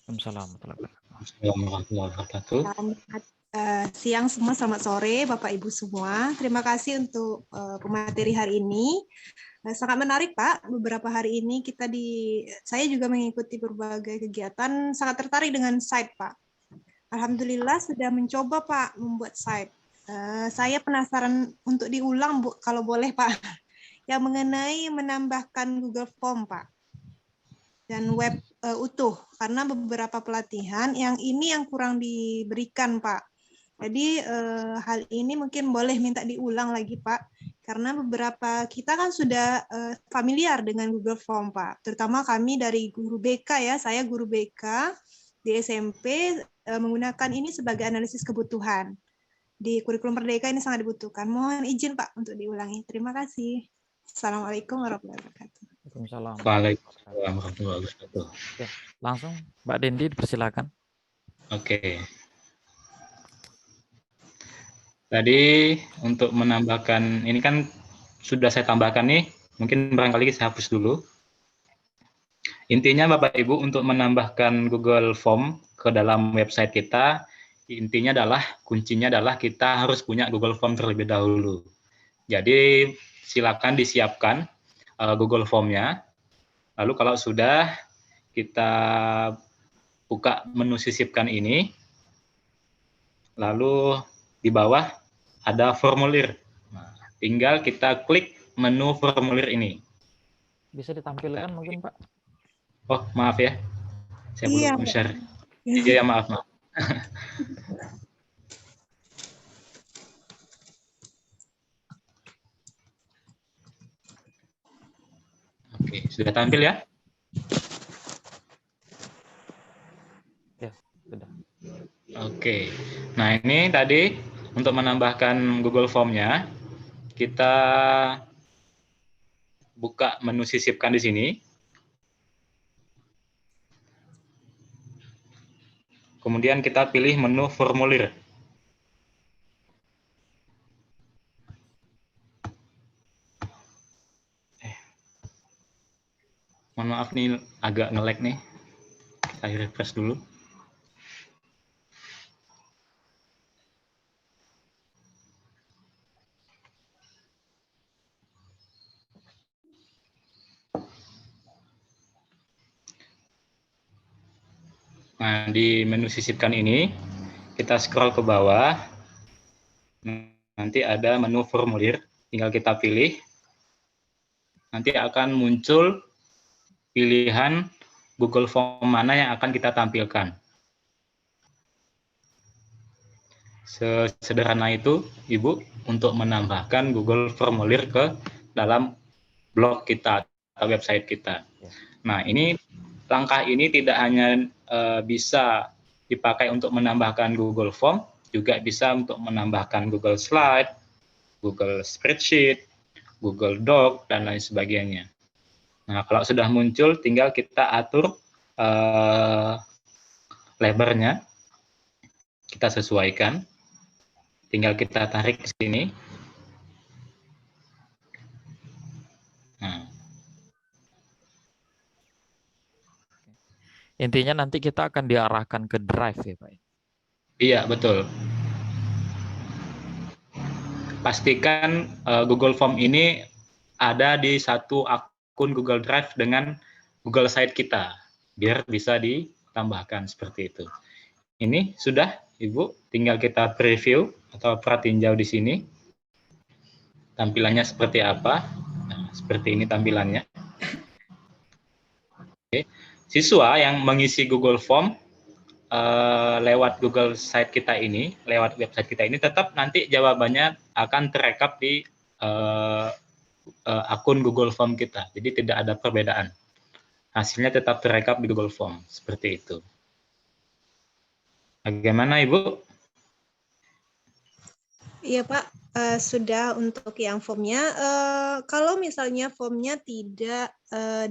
Waalaikumsalam warahmatullahi wabarakatuh. Assalamualaikum warahmatullahi wabarakatuh. Selamat siang semua, selamat sore Bapak Ibu semua. Terima kasih untuk pemateri hari ini. Sangat menarik Pak. Beberapa hari ini saya juga mengikuti berbagai kegiatan, sangat tertarik dengan site Pak. Alhamdulillah sudah mencoba Pak membuat site. Saya penasaran untuk diulang Bu, kalau boleh Pak. Yang mengenai menambahkan Google Form Pak. Dan web utuh, karena beberapa pelatihan yang ini yang kurang diberikan Pak. Jadi hal ini mungkin boleh minta diulang lagi Pak, karena beberapa kita kan sudah familiar dengan Google Form Pak, terutama kami dari guru BK ya, saya guru BK di SMP menggunakan ini sebagai analisis kebutuhan. Di kurikulum Merdeka ini sangat dibutuhkan. Mohon izin Pak untuk diulangi. Terima kasih. Assalamualaikum warahmatullahi wabarakatuh. Waalaikumsalam. Waalaikumsalam warahmatullahi wabarakatuh. Oke, langsung Mbak Dendi dipersilakan. Oke. Tadi untuk menambahkan, ini kan sudah saya tambahkan nih, mungkin barangkali saya hapus dulu. Intinya Bapak Ibu untuk menambahkan Google Form ke dalam website kita, intinya adalah, kuncinya adalah kita harus punya Google Form terlebih dahulu. Jadi silakan disiapkan Google Form-nya. Lalu kalau sudah, kita buka menu sisipkan ini. Lalu di bawah ada formulir. Nah, tinggal kita klik menu formulir ini. Bisa ditampilkan mungkin Pak? Oh, maaf ya. Saya Iya, belum share. Iya, maaf. Oke, sudah tampil ya? Ya, sudah. Oke. Nah, ini tadi untuk menambahkan Google Form-nya, kita buka menu sisipkan di sini. Kemudian kita pilih menu formulir. Mohon maaf nih agak nge-lag nih. Saya refresh dulu. Nah, di menu sisipkan ini, kita scroll ke bawah. Nanti ada menu formulir, tinggal kita pilih. Nanti akan muncul pilihan Google Form mana yang akan kita tampilkan. Sesederhana itu, Ibu, untuk menambahkan Google Formulir ke dalam blog kita atau website kita. Nah, langkah ini tidak hanya bisa dipakai untuk menambahkan Google Form, juga bisa untuk menambahkan Google Slide, Google Spreadsheet, Google Doc, dan lain sebagainya. Nah, kalau sudah muncul, tinggal kita atur lebarnya, kita sesuaikan, tinggal kita tarik ke sini. Nah. Intinya nanti kita akan diarahkan ke Drive ya Pak? Iya, betul. Pastikan Google Form ini ada di satu akun Google Drive dengan Google Site kita, biar bisa ditambahkan seperti itu. Ini sudah, Ibu, tinggal kita preview atau pratinjau di sini. Tampilannya seperti apa? Nah, seperti ini tampilannya. Oke. Siswa yang mengisi Google Form lewat Google Site kita ini, lewat website kita ini, tetap nanti jawabannya akan terekap di akun Google Form kita. Jadi tidak ada perbedaan. Hasilnya tetap terekap di Google Form, seperti itu. Bagaimana, Ibu? Iya Pak, sudah untuk yang formnya. Kalau misalnya formnya tidak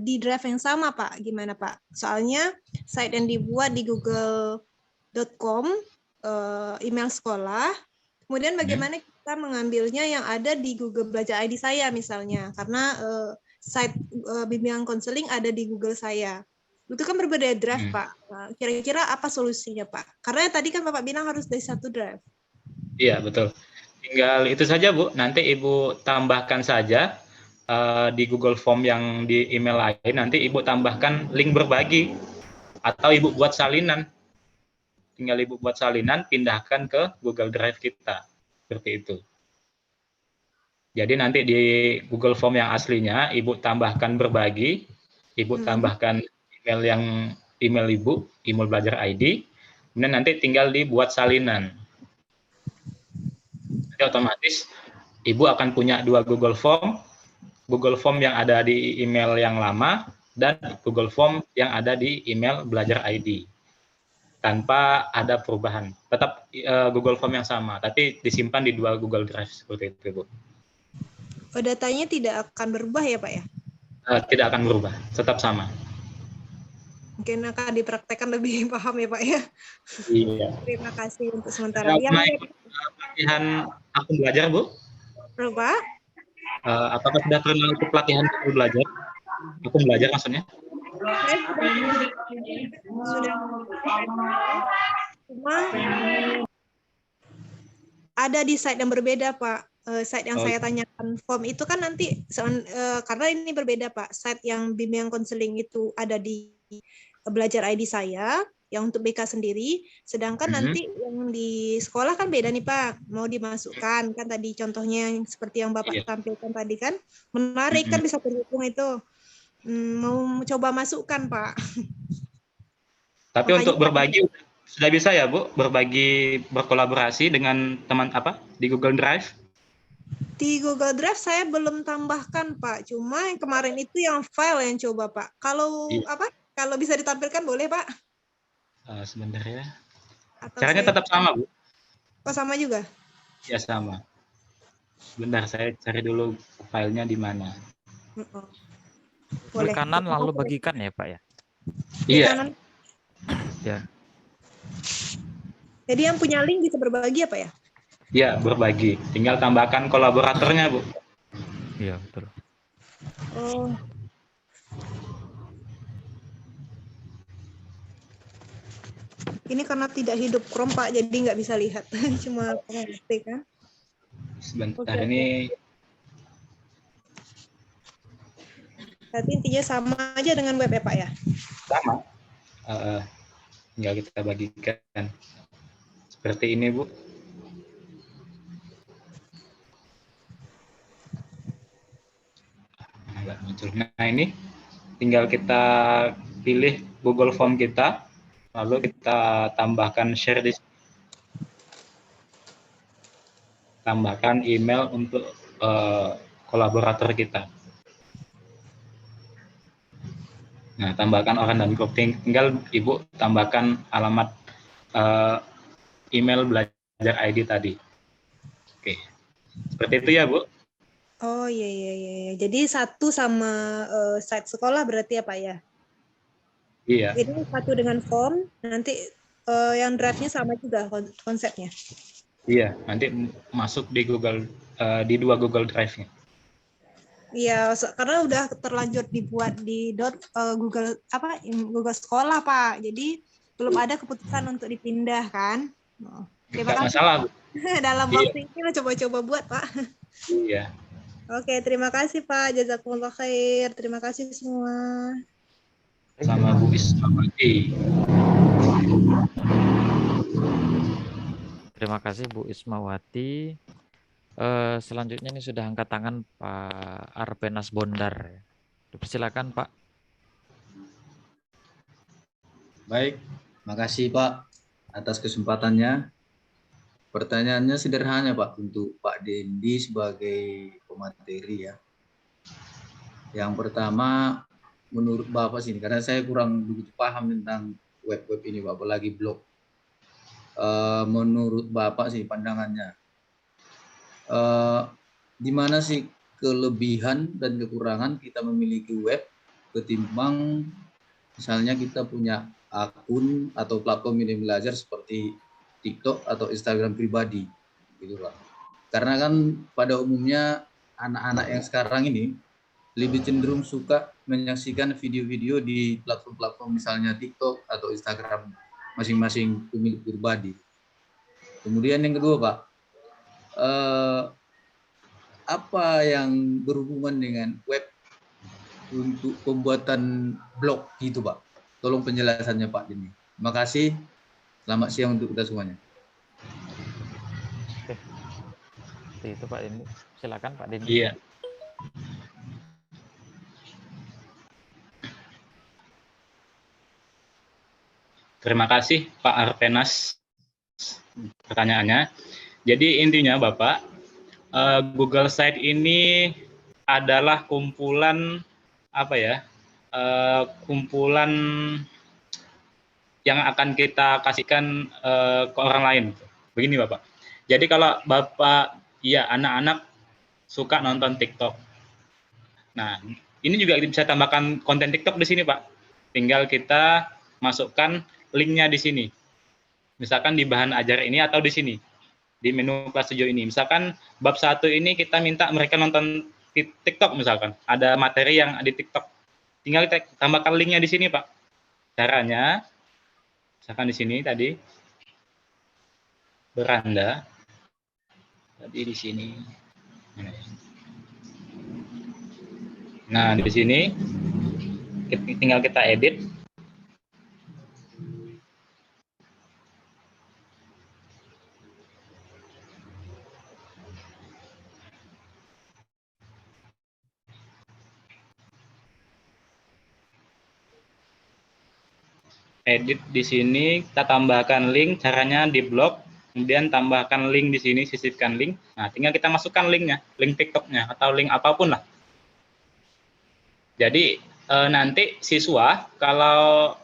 di drive yang sama Pak, gimana Pak? Soalnya site yang dibuat di google.com, email sekolah, kemudian bagaimana kita mengambilnya yang ada di Google Belajar ID saya misalnya, karena site bimbingan konseling ada di Google saya. Itu kan berbeda drive Pak. Nah, kira-kira apa solusinya Pak? Karena tadi kan Bapak bilang harus dari satu drive. Iya, betul. Tinggal itu saja, Bu. Nanti Ibu tambahkan saja di Google Form yang di email lain. Nanti Ibu tambahkan link berbagi. Atau Ibu buat salinan. Tinggal Ibu buat salinan, pindahkan ke Google Drive kita. Seperti itu. Jadi nanti di Google Form yang aslinya, Ibu tambahkan berbagi. Ibu tambahkan email Ibu, email belajar ID. Kemudian nanti tinggal dibuat salinan. Jadi otomatis Ibu akan punya dua Google Form yang ada di email yang lama dan Google Form yang ada di email belajar ID. Tanpa ada perubahan. Tetap Google Form yang sama, tapi disimpan di dua Google Drive seperti itu, Bu. Oh, datanya tidak akan berubah ya, Pak ya? Tidak akan berubah, tetap sama. Mungkin akan dipraktekkan lebih paham ya, Pak ya? Iya. Terima kasih untuk sementara. Pelatihan akun belajar, Bu? Berapa? Apakah sudah pernah ikut pelatihan akun belajar? Akun belajar maksudnya? Sudah. Cuma ada di site yang berbeda, Pak. Site yang saya tanyakan form itu kan nanti karena ini berbeda, Pak. Site yang bimbingan konseling itu ada di belajar ID saya, yang untuk BK sendiri, sedangkan nanti yang di sekolah kan beda nih Pak, mau dimasukkan kan tadi contohnya yang seperti yang Bapak tampilkan tadi kan, menarik kan bisa terhubung itu, mau coba masukkan Pak. Tapi makanya, untuk berbagi sudah bisa ya Bu, berbagi berkolaborasi dengan teman di Google Drive? Di Google Drive saya belum tambahkan Pak, cuma yang kemarin itu yang file yang coba Pak. Kalau kalau bisa ditampilkan boleh Pak? Sebentar ya. Caranya tetap sama, Bu. Oh, sama juga? Ya, sama. Sebentar, saya cari dulu filenya di mana. Boleh. Kanan lalu bagikan ya, Pak ya? Iya. Ya. Jadi yang punya link bisa berbagi apa ya? Iya, berbagi. Tinggal tambahkan kolaboratornya, Bu. Iya, betul. Oh. Ini karena tidak hidup Chrome Pak, jadi nggak bisa lihat. Cuma ngerti kan. Sebentar, ini. Berarti intinya sama aja dengan web ya Pak ya? Sama. tinggal kita bagikan. Seperti ini, Bu. Nggak muncul. Nah, ini tinggal kita pilih Google Form kita, lalu kita tambahkan share di sini. Tambahkan email untuk kolaborator kita. Nah, tambahkan orang dan grup. Tinggal Ibu tambahkan alamat email belajar ID tadi. Oke, seperti itu ya, Bu. Oh iya iya iya. Jadi satu sama site sekolah berarti ya Pak ya? Iya, Ini satu dengan form, nanti yang drive-nya sama juga konsepnya. iya. Nanti masuk di Google di 2 Google Drive-nya. Iya, karena udah terlanjur dibuat di Google Google Sekolah Pak. Jadi belum ada keputusan untuk dipindah kan. Terima Nggak kasih masalah, Bu. dalam Iya. waktu ini lo coba-coba buat Pak. Iya. Oke, terima kasih Pak. Jazakumullah khair. Terima kasih semua. Sama Bu Ismawati. Terima kasih Bu Ismawati. Selanjutnya ini sudah angkat tangan Pak Arpenas Bondar. Persilakan Pak. Baik, makasih Pak atas kesempatannya. Pertanyaannya sederhana Pak untuk Pak Dendi sebagai pemateri ya. Yang pertama, menurut Bapak sini, karena saya kurang begitu paham tentang web-web ini Pak, apalagi blog. Menurut Bapak sih pandangannya, di mana sih kelebihan dan kekurangan kita memiliki web ketimbang misalnya kita punya akun atau platform media belajar seperti TikTok atau Instagram pribadi, gitu Pak. Karena kan pada umumnya anak-anak yang sekarang ini lebih cenderung suka menyaksikan video-video di platform-platform misalnya TikTok atau Instagram masing-masing pemilik pribadi. Kemudian yang kedua Pak, apa yang berhubungan dengan web untuk pembuatan blog gitu Pak? Tolong penjelasannya Pak Dendi. Terima kasih. Selamat siang untuk kita semuanya. Oke. Itu Pak Dendi. Silakan Pak Dendi. Iya. Terima kasih Pak Arpenas pertanyaannya. Jadi intinya Bapak, Google Site ini adalah kumpulan kumpulan yang akan kita kasihkan ke orang lain. Begini Bapak. Jadi kalau Bapak, ya anak-anak suka nonton TikTok. Nah, ini juga bisa tambahkan konten TikTok di sini Pak. Tinggal kita masukkan linknya di sini. Misalkan di bahan ajar ini atau di sini. Di menu kelas 7 ini. Misalkan bab 1 ini kita minta mereka nonton TikTok misalkan. Ada materi yang di TikTok. Tinggal kita tambahkan linknya di sini, Pak. Caranya, misalkan di sini tadi, beranda. Tadi di sini. Nah, di sini tinggal kita edit. Edit di sini, kita tambahkan link, caranya di blok, kemudian tambahkan link di sini, sisipkan link. Nah, tinggal kita masukkan linknya, link TikToknya atau link apapun lah. Jadi nanti siswa kalau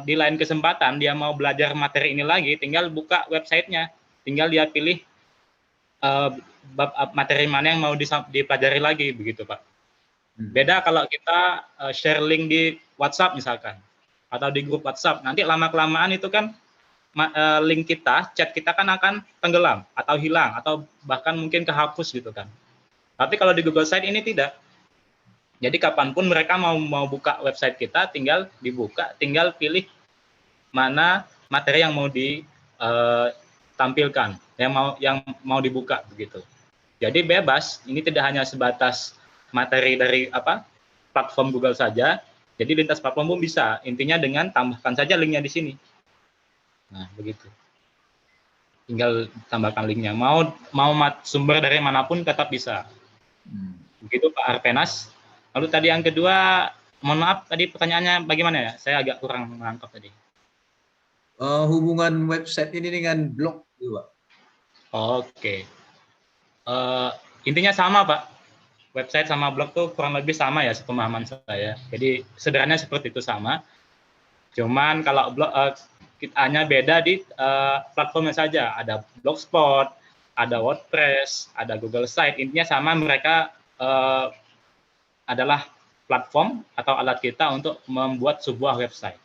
di lain kesempatan dia mau belajar materi ini lagi, tinggal buka websitenya, tinggal dia pilih materi mana yang mau dipelajari lagi, begitu Pak. Beda kalau kita share link di WhatsApp misalkan, atau di grup WhatsApp, nanti lama-kelamaan itu kan link kita, chat kita kan akan tenggelam, atau hilang, atau bahkan mungkin kehapus gitu kan. Tapi kalau di Google Site ini tidak. Jadi kapanpun mereka mau buka website kita, tinggal dibuka, tinggal pilih mana materi yang mau ditampilkan, yang mau dibuka begitu. Jadi bebas, ini tidak hanya sebatas materi dari platform Google saja, Jadi lintas platform pun bisa. Intinya dengan tambahkan saja linknya di sini. Nah, begitu. Tinggal tambahkan linknya. Mau sumber dari manapun tetap bisa. Begitu Pak Arpenas. Lalu tadi yang kedua, mohon maaf tadi pertanyaannya bagaimana ya? Saya agak kurang menangkap tadi. Hubungan website ini dengan blog, Pak. Oke. Intinya sama, Pak. Website sama blog tuh kurang lebih sama ya, sepemahaman saya. Jadi sederhananya seperti itu sama. Cuman kalau blog hanya beda di platformnya saja. Ada Blogspot, ada WordPress, ada Google Site. Intinya sama, mereka adalah platform atau alat kita untuk membuat sebuah website.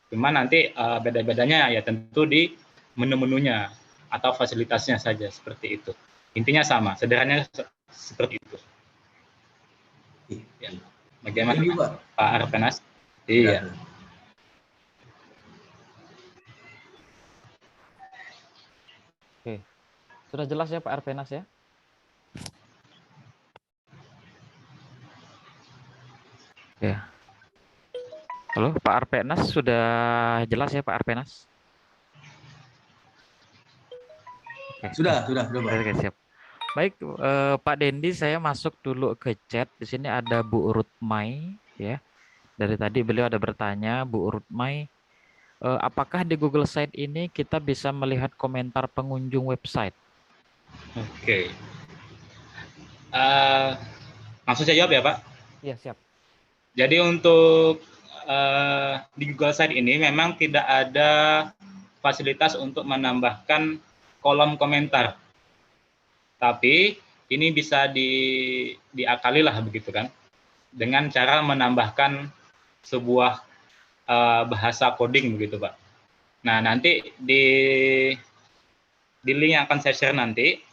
Cuma nanti beda-bedanya ya tentu di menu-menunya atau fasilitasnya saja, seperti itu. Intinya sama, sederhananya seperti itu. Ya. Bagaimana Pak Arpenas? Iya. Oke, sudah jelas ya Pak Arpenas ya? Ya. Halo, Pak Arpenas sudah jelas ya Pak Arpenas? Oke. Sudah, Pak. Oke, siap. Baik, Pak Dendi, saya masuk dulu ke chat. Di sini ada Bu Rutmai, ya. Dari tadi beliau ada bertanya, Bu Rutmai, apakah di Google Site ini kita bisa melihat komentar pengunjung website? Oke. Langsung saya jawab ya, Pak? Iya, siap. Jadi untuk di Google Site ini memang tidak ada fasilitas untuk menambahkan kolom komentar. Tapi ini bisa diakali lah begitu kan, dengan cara menambahkan sebuah bahasa coding begitu Pak. Nah nanti di link yang akan saya share nanti,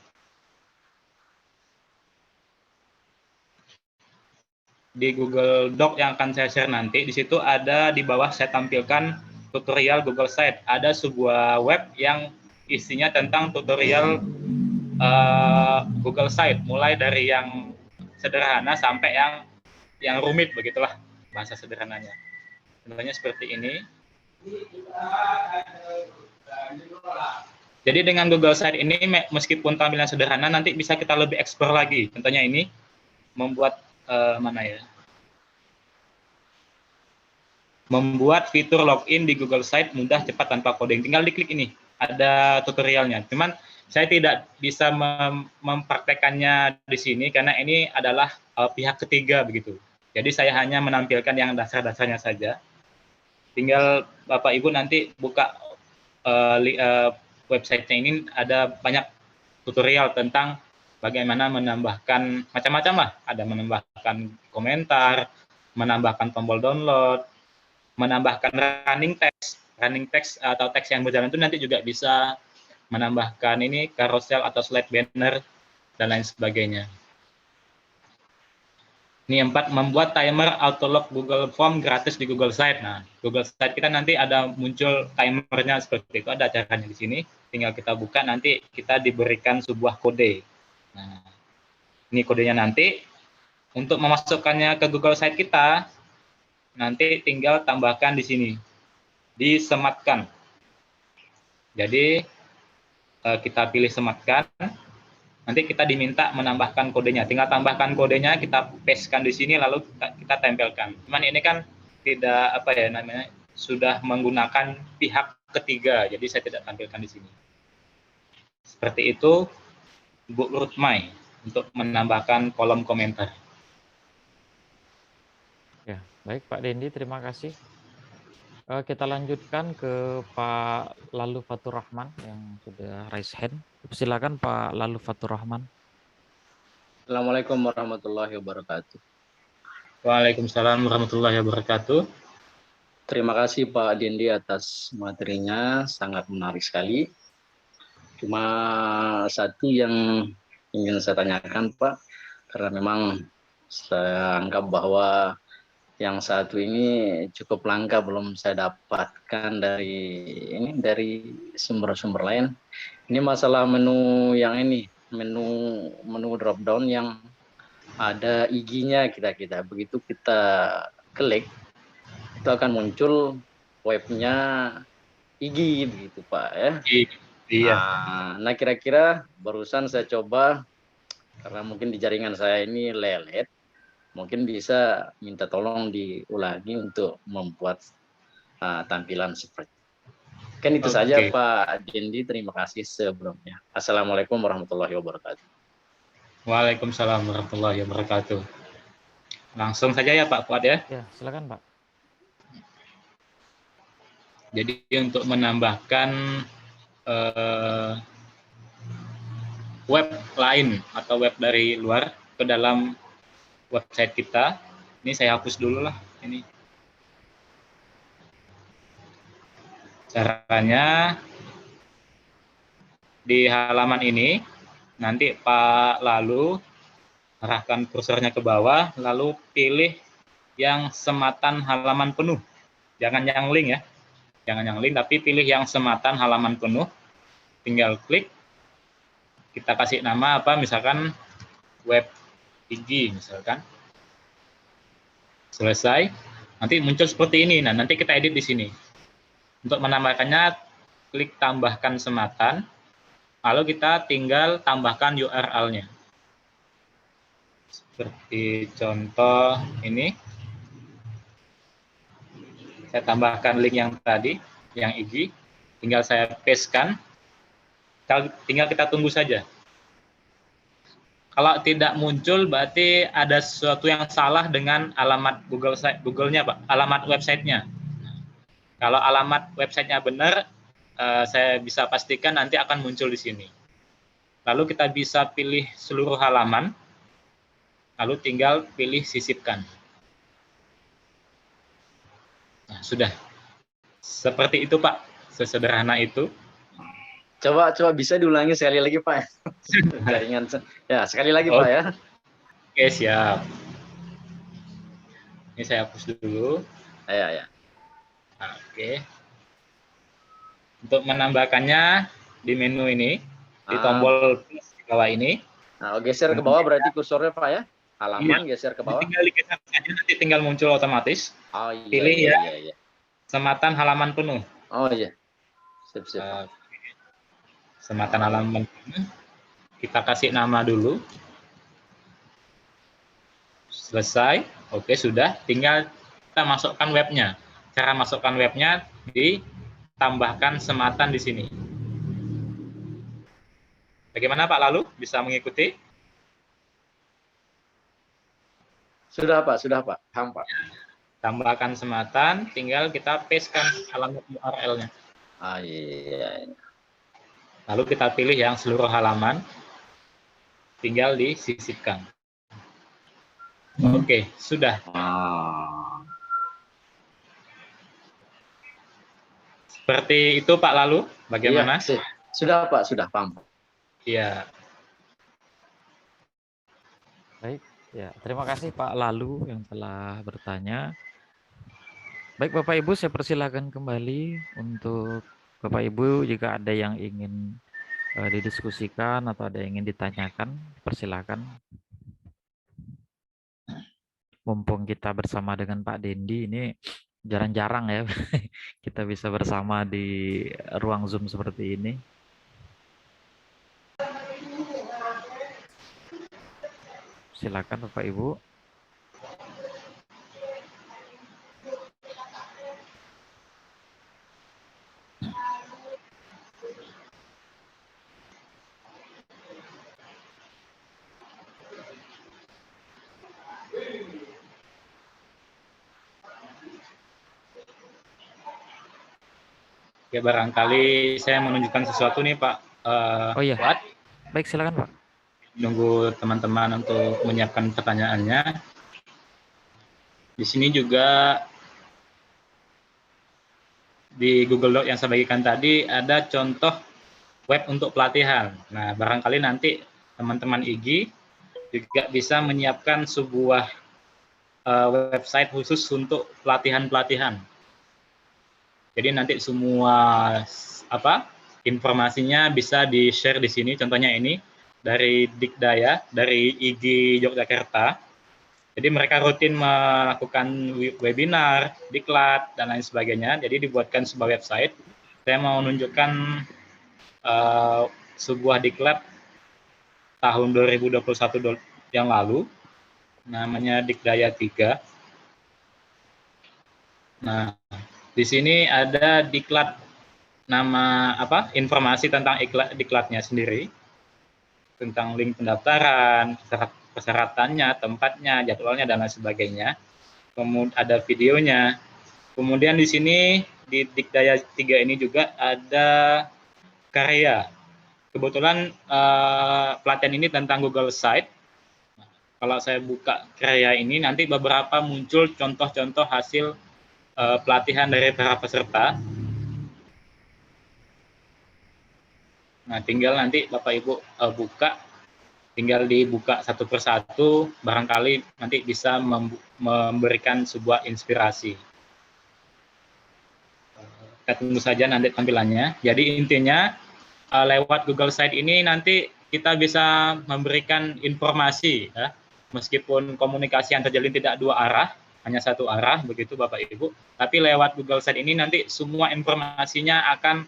di Google Doc yang akan saya share nanti, di situ ada di bawah saya tampilkan tutorial Google Site. Ada sebuah web yang isinya tentang tutorial Google Site, mulai dari yang sederhana sampai yang rumit begitulah bahasa sederhananya. Contohnya seperti ini. Jadi dengan Google Site ini meskipun tampilan sederhana, nanti bisa kita lebih explore lagi. Contohnya ini membuat membuat fitur login di Google Site mudah, cepat, tanpa coding. Tinggal diklik ini, ada tutorialnya. Cuman saya tidak bisa mempraktekannya di sini karena ini adalah pihak ketiga begitu. Jadi saya hanya menampilkan yang dasar-dasarnya saja. Tinggal Bapak Ibu nanti buka websitenya, ini ada banyak tutorial tentang bagaimana menambahkan macam-macam lah. Ada menambahkan komentar, menambahkan tombol download, menambahkan running text atau teks yang berjalan itu nanti juga bisa menambahkan ini carousel atau slide banner dan lain sebagainya. Ini 4, membuat timer autolog Google Form gratis di Google Site. Nah, Google Site kita nanti ada muncul timernya seperti itu, ada caranya di sini. Tinggal kita buka, nanti kita diberikan sebuah kode. Nah, ini kodenya nanti. Untuk memasukkannya ke Google Site kita, nanti tinggal tambahkan di sini, disematkan. Jadi kita pilih sematkan, nanti kita diminta menambahkan kodenya. Tinggal tambahkan kodenya, kita pastekan di sini, lalu kita tempelkan. Cuman ini kan tidak sudah menggunakan pihak ketiga, jadi saya tidak tampilkan di sini. Seperti itu, Bu Rutmai, untuk menambahkan kolom komentar. Ya, baik Pak Dendi, terima kasih. Kita lanjutkan ke Pak Lalu Fatur Rahman yang sudah raise hand. Silakan Pak Lalu Fatur Rahman. Assalamualaikum warahmatullahi wabarakatuh. Waalaikumsalam warahmatullahi wabarakatuh. Terima kasih Pak Dendi atas materinya, sangat menarik sekali. Cuma satu yang ingin saya tanyakan Pak, karena memang saya anggap bahwa yang satu ini cukup langka, belum saya dapatkan dari sumber-sumber lain. Ini masalah menu yang ini, menu drop down yang ada IG-nya kita. Begitu kita klik, itu akan muncul webnya IG begitu Pak ya. Iya. Nah kira-kira barusan saya coba karena mungkin di jaringan saya ini lelet, mungkin bisa minta tolong diulangi untuk membuat tampilan seperti kan itu saja Pak Dendi. Terima kasih sebelumnya. Assalamualaikum warahmatullahi wabarakatuh. Waalaikumsalam warahmatullahi wabarakatuh. Langsung saja ya Pak Fuad ya. Ya, silakan Pak. Jadi untuk menambahkan web lain atau web dari luar ke dalam website kita, ini saya hapus dulu lah ini. Caranya di halaman ini nanti Pak Lalu arahkan kursornya ke bawah, lalu pilih yang sematan halaman penuh. Jangan yang link ya. Jangan yang link, tapi pilih yang sematan halaman penuh. Tinggal klik. Kita kasih nama apa, misalkan web IG misalkan. Selesai. Nanti muncul seperti ini. Nah, nanti kita edit di sini. Untuk menambahkannya, klik tambahkan sematan. Lalu kita tinggal tambahkan URL-nya. Seperti contoh ini. Saya tambahkan link yang tadi, yang IG. Tinggal saya paste-kan. Tinggal kita tunggu saja. Kalau tidak muncul, berarti ada sesuatu yang salah dengan alamat Google-nya, Pak. Alamat websitenya. Kalau alamat websitenya benar, saya bisa pastikan nanti akan muncul di sini. Lalu kita bisa pilih seluruh halaman, lalu tinggal pilih sisipkan. Nah, sudah. Seperti itu, Pak. Sesederhana itu. Coba bisa diulangi sekali lagi Pak. Jaringan ya sekali lagi Pak ya. Oke, siap. Ini saya hapus dulu. Ya. Oke. Untuk menambahkannya di menu ini, di tombol plus di bawah ini. Nah, geser ke bawah berarti kursornya Pak ya. Halaman geser ke bawah. Tinggal digeser saja, nanti tinggal muncul otomatis. Oh iya. Pilih ya. Iya. Sematan halaman penuh. Oh iya. Sip. Sematan halaman penuh. Kita kasih nama dulu. Selesai. Oke, sudah. Tinggal kita masukkan webnya. Cara masukkan webnya ditambahkan sematan di sini. Bagaimana Pak Lalu? Bisa mengikuti? Sudah Pak. Paham Pak. Tambahkan sematan, tinggal kita paste-kan alamat URL-nya. Ah iya. Lalu kita pilih yang seluruh halaman, tinggal disisipkan. Oke, sudah. Seperti itu Pak Lalu, bagaimana? Iya, sudah Pak, sudah paham. Iya. Baik, ya terima kasih Pak Lalu yang telah bertanya. Baik Bapak Ibu, saya persilakan kembali untuk Bapak Ibu jika ada yang ingin didiskusikan atau ada yang ingin ditanyakan, persilakan. Mumpung kita bersama dengan Pak Dendi, ini jarang-jarang ya kita bisa bersama di ruang Zoom seperti ini. Silakan Bapak Ibu. Ya, barangkali saya menunjukkan sesuatu nih Pak. Oh iya. Fuad. Baik, silakan Pak. Nunggu teman-teman untuk menyiapkan pertanyaannya. Di sini juga di Google Doc yang saya bagikan tadi ada contoh web untuk pelatihan. Nah, barangkali nanti teman-teman IG juga bisa menyiapkan sebuah website khusus untuk pelatihan-pelatihan. Jadi nanti semua informasinya bisa di-share di sini. Contohnya ini dari Dikdaya, dari IG Yogyakarta. Jadi mereka rutin melakukan webinar, diklat, dan lain sebagainya. Jadi dibuatkan sebuah website. Saya mau menunjukkan sebuah diklat tahun 2021 yang lalu, namanya Dikdaya 3. Nah, di sini ada diklat nama informasi tentang diklatnya sendiri, tentang link pendaftaran, persyaratannya, tempatnya, jadwalnya, dan lain sebagainya. Kemudian ada videonya. Kemudian di sini di Dikdaya 3 ini juga ada karya. Kebetulan pelatihan ini tentang Google Site. Kalau saya buka karya ini, nanti beberapa muncul contoh-contoh hasil pelatihan dari para peserta. Nah, tinggal nanti Bapak Ibu buka, tinggal dibuka satu persatu, barangkali nanti bisa memberikan sebuah inspirasi. Kita tunggu saja nanti tampilannya. Jadi intinya lewat Google Site ini nanti kita bisa memberikan informasi, ya, meskipun komunikasi yang terjalin tidak dua arah, hanya satu arah, begitu Bapak Ibu. Tapi lewat Google Site ini nanti semua informasinya akan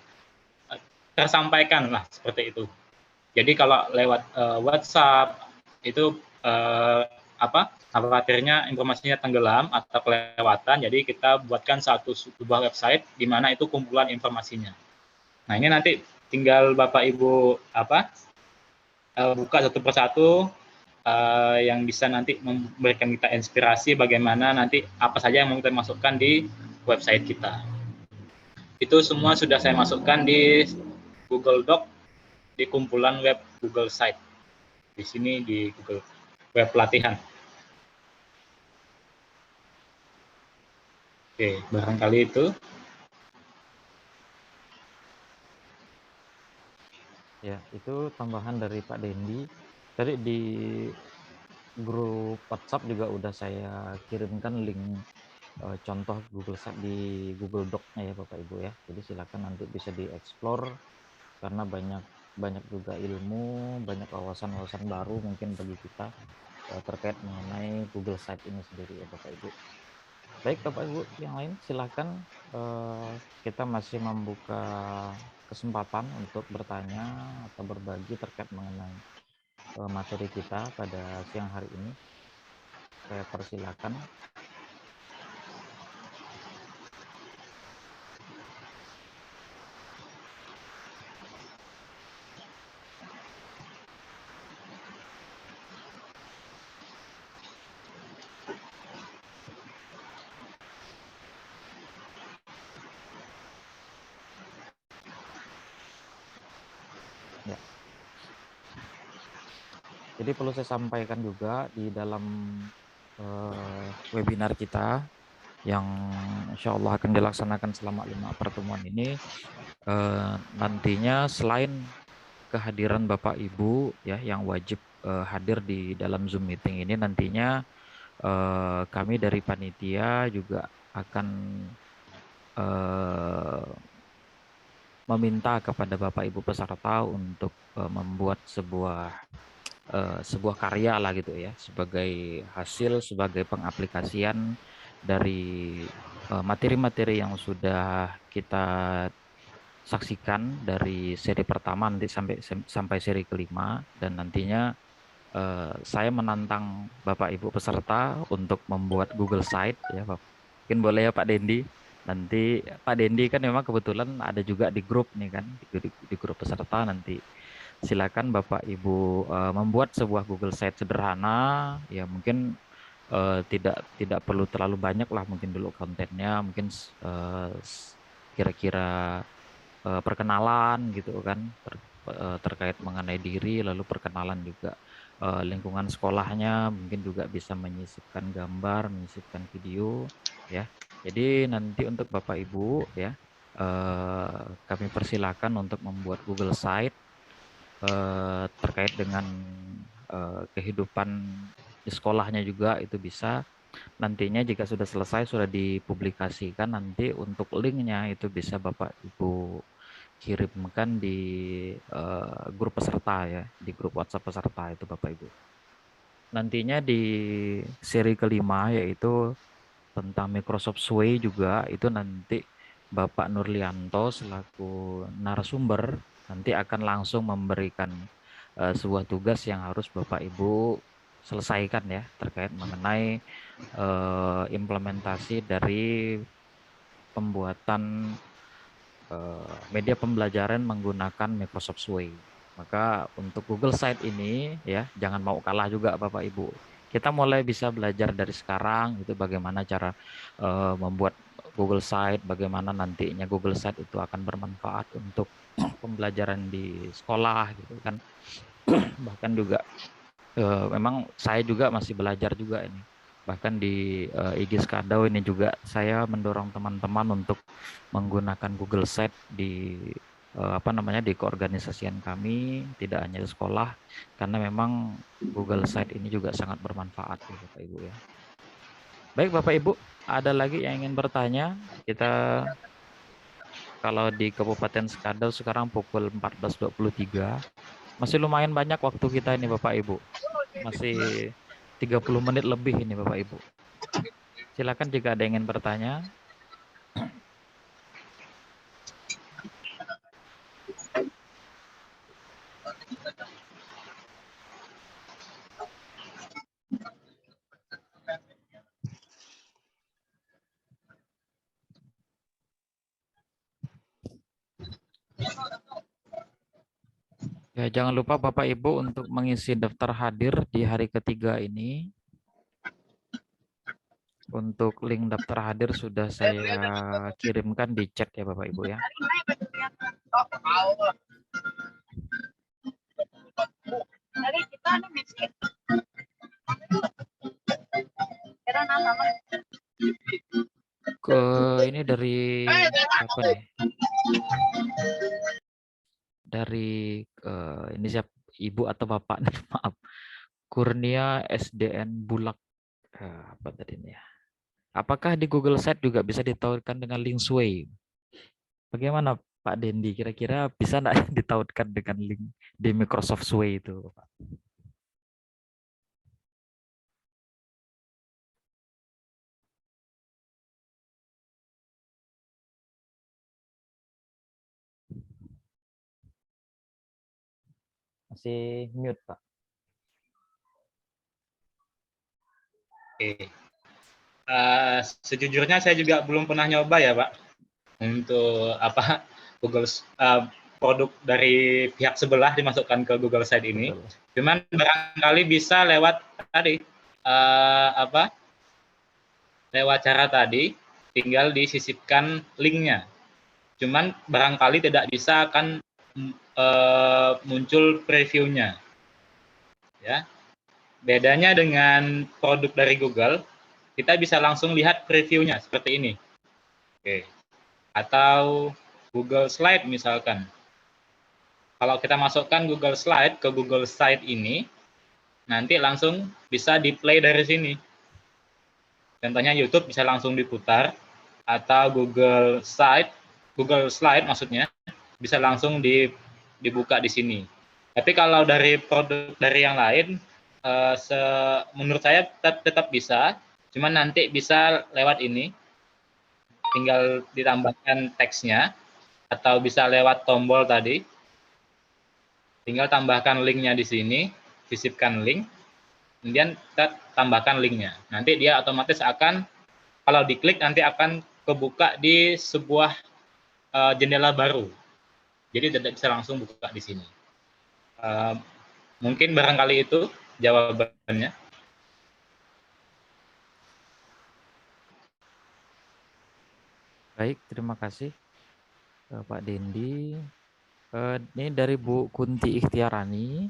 tersampaikan lah, seperti itu. Jadi kalau lewat WhatsApp itu khawatirnya informasinya tenggelam atau kelewatan. Jadi kita buatkan sebuah website di mana itu kumpulan informasinya. Nah, ini nanti tinggal Bapak Ibu buka satu persatu yang bisa nanti memberikan kita inspirasi bagaimana nanti apa saja yang mau kita masukkan di website kita. Itu semua sudah saya masukkan di Google Doc, di kumpulan web Google Site. Di sini di Google Web Pelatihan. Oke, barangkali itu. Ya, itu tambahan dari Pak Dendi. Tadi di grup WhatsApp juga udah saya kirimkan link contoh Google Site di Google Doc-nya ya Bapak Ibu ya. Jadi silakan nanti bisa dieksplor karena banyak juga ilmu, banyak wawasan-wawasan baru mungkin bagi kita terkait mengenai Google Site ini sendiri ya Bapak Ibu. Baik Bapak Ibu yang lain silakan, kita masih membuka kesempatan untuk bertanya atau berbagi terkait mengenai materi kita pada siang hari ini. Saya persilakan. Ya. Jadi perlu saya sampaikan juga di dalam webinar kita yang insya Allah akan dilaksanakan selama 5 pertemuan ini, nantinya selain kehadiran Bapak Ibu ya yang wajib hadir di dalam Zoom meeting ini, nantinya kami dari panitia juga akan meminta kepada Bapak Ibu peserta untuk membuat sebuah karya lah gitu ya, sebagai hasil, sebagai pengaplikasian dari materi-materi yang sudah kita saksikan dari seri pertama nanti sampai seri kelima, dan nantinya saya menantang Bapak Ibu peserta untuk membuat Google Site ya Pak. Mungkin boleh ya Pak Dendi. Nanti Pak Dendi kan memang kebetulan ada juga di grup nih kan, di grup peserta. Nanti silakan Bapak Ibu membuat sebuah Google Site sederhana ya, mungkin tidak perlu terlalu banyak lah mungkin dulu kontennya, mungkin kira-kira perkenalan gitu kan, terkait mengenai diri, lalu perkenalan juga lingkungan sekolahnya, mungkin juga bisa menyisipkan gambar, menyisipkan video ya. Jadi nanti untuk Bapak Ibu ya, kami persilakan untuk membuat Google Site terkait dengan kehidupan di sekolahnya juga, itu bisa. Nantinya jika sudah selesai, sudah dipublikasikan, nanti untuk linknya itu bisa Bapak Ibu kirimkan di grup peserta ya, di grup WhatsApp peserta itu Bapak Ibu. nantinya di seri kelima yaitu tentang Microsoft Sway juga itu nanti Bapak Nurlianto selaku narasumber nanti akan langsung memberikan sebuah tugas yang harus Bapak Ibu selesaikan ya terkait mengenai implementasi dari pembuatan media pembelajaran menggunakan Microsoft Sway. Maka untuk Google Site ini ya jangan mau kalah juga Bapak Ibu. Kita mulai bisa belajar dari sekarang itu bagaimana cara membuat Google Site, bagaimana nantinya Google Site itu akan bermanfaat untuk pembelajaran di sekolah gitu kan. Bahkan juga memang saya juga masih belajar juga ini. Bahkan di IG Skadau ini juga saya mendorong teman-teman untuk menggunakan Google Site di di keorganisasian kami, tidak hanya di sekolah, karena memang Google Site ini juga sangat bermanfaat ya Bapak Ibu ya. Baik Bapak Ibu, ada lagi yang ingin bertanya? Kita kalau di Kabupaten Skadau sekarang pukul 14.23, masih lumayan banyak waktu kita ini Bapak Ibu. Masih 30 menit lebih ini Bapak Ibu. Silakan jika ada yang ingin bertanya. Ya, jangan lupa Bapak Ibu untuk mengisi daftar hadir di hari ketiga ini. Untuk link daftar hadir sudah saya kirimkan di chat ya Bapak Ibu ya. Ini dari apa nih? Dari ini siapa Ibu atau Bapak? Maaf. Kurnia SDN Bulak. Apa tadi ini ya? Apakah di Google Site juga bisa ditautkan dengan link Sway? Bagaimana Pak Dendi? Kira-kira bisa nggak ditautkan dengan link di Microsoft Sway itu, Pak? Masih mute, Pak. Oke. Sejujurnya saya juga belum pernah nyoba ya Pak untuk Google produk dari pihak sebelah dimasukkan ke Google Site ini. Betul. Cuman barangkali bisa lewat tadi lewat cara tadi tinggal disisipkan linknya. Cuman barangkali tidak bisa akan muncul previewnya. Ya. Bedanya dengan produk dari Google, kita bisa langsung lihat previewnya seperti ini. Oke. Atau Google Slide misalkan. Kalau kita masukkan Google Slide ke Google Site ini, nanti langsung bisa di-play dari sini. Contohnya YouTube bisa langsung diputar, atau Google Slide maksudnya, bisa langsung dibuka di sini. Tapi kalau dari produk dari yang lain, menurut saya tetap bisa, cuman nanti bisa lewat ini, tinggal ditambahkan teksnya, atau bisa lewat tombol tadi, tinggal tambahkan linknya di sini, sisipkan link, kemudian kita tambahkan linknya. Nanti dia otomatis akan, kalau diklik nanti akan kebuka di sebuah jendela baru. Jadi tidak bisa langsung buka di sini. Mungkin barangkali itu jawabannya. Baik, terima kasih Pak Dendi. Ini dari Bu Kunti Ikhtiarani.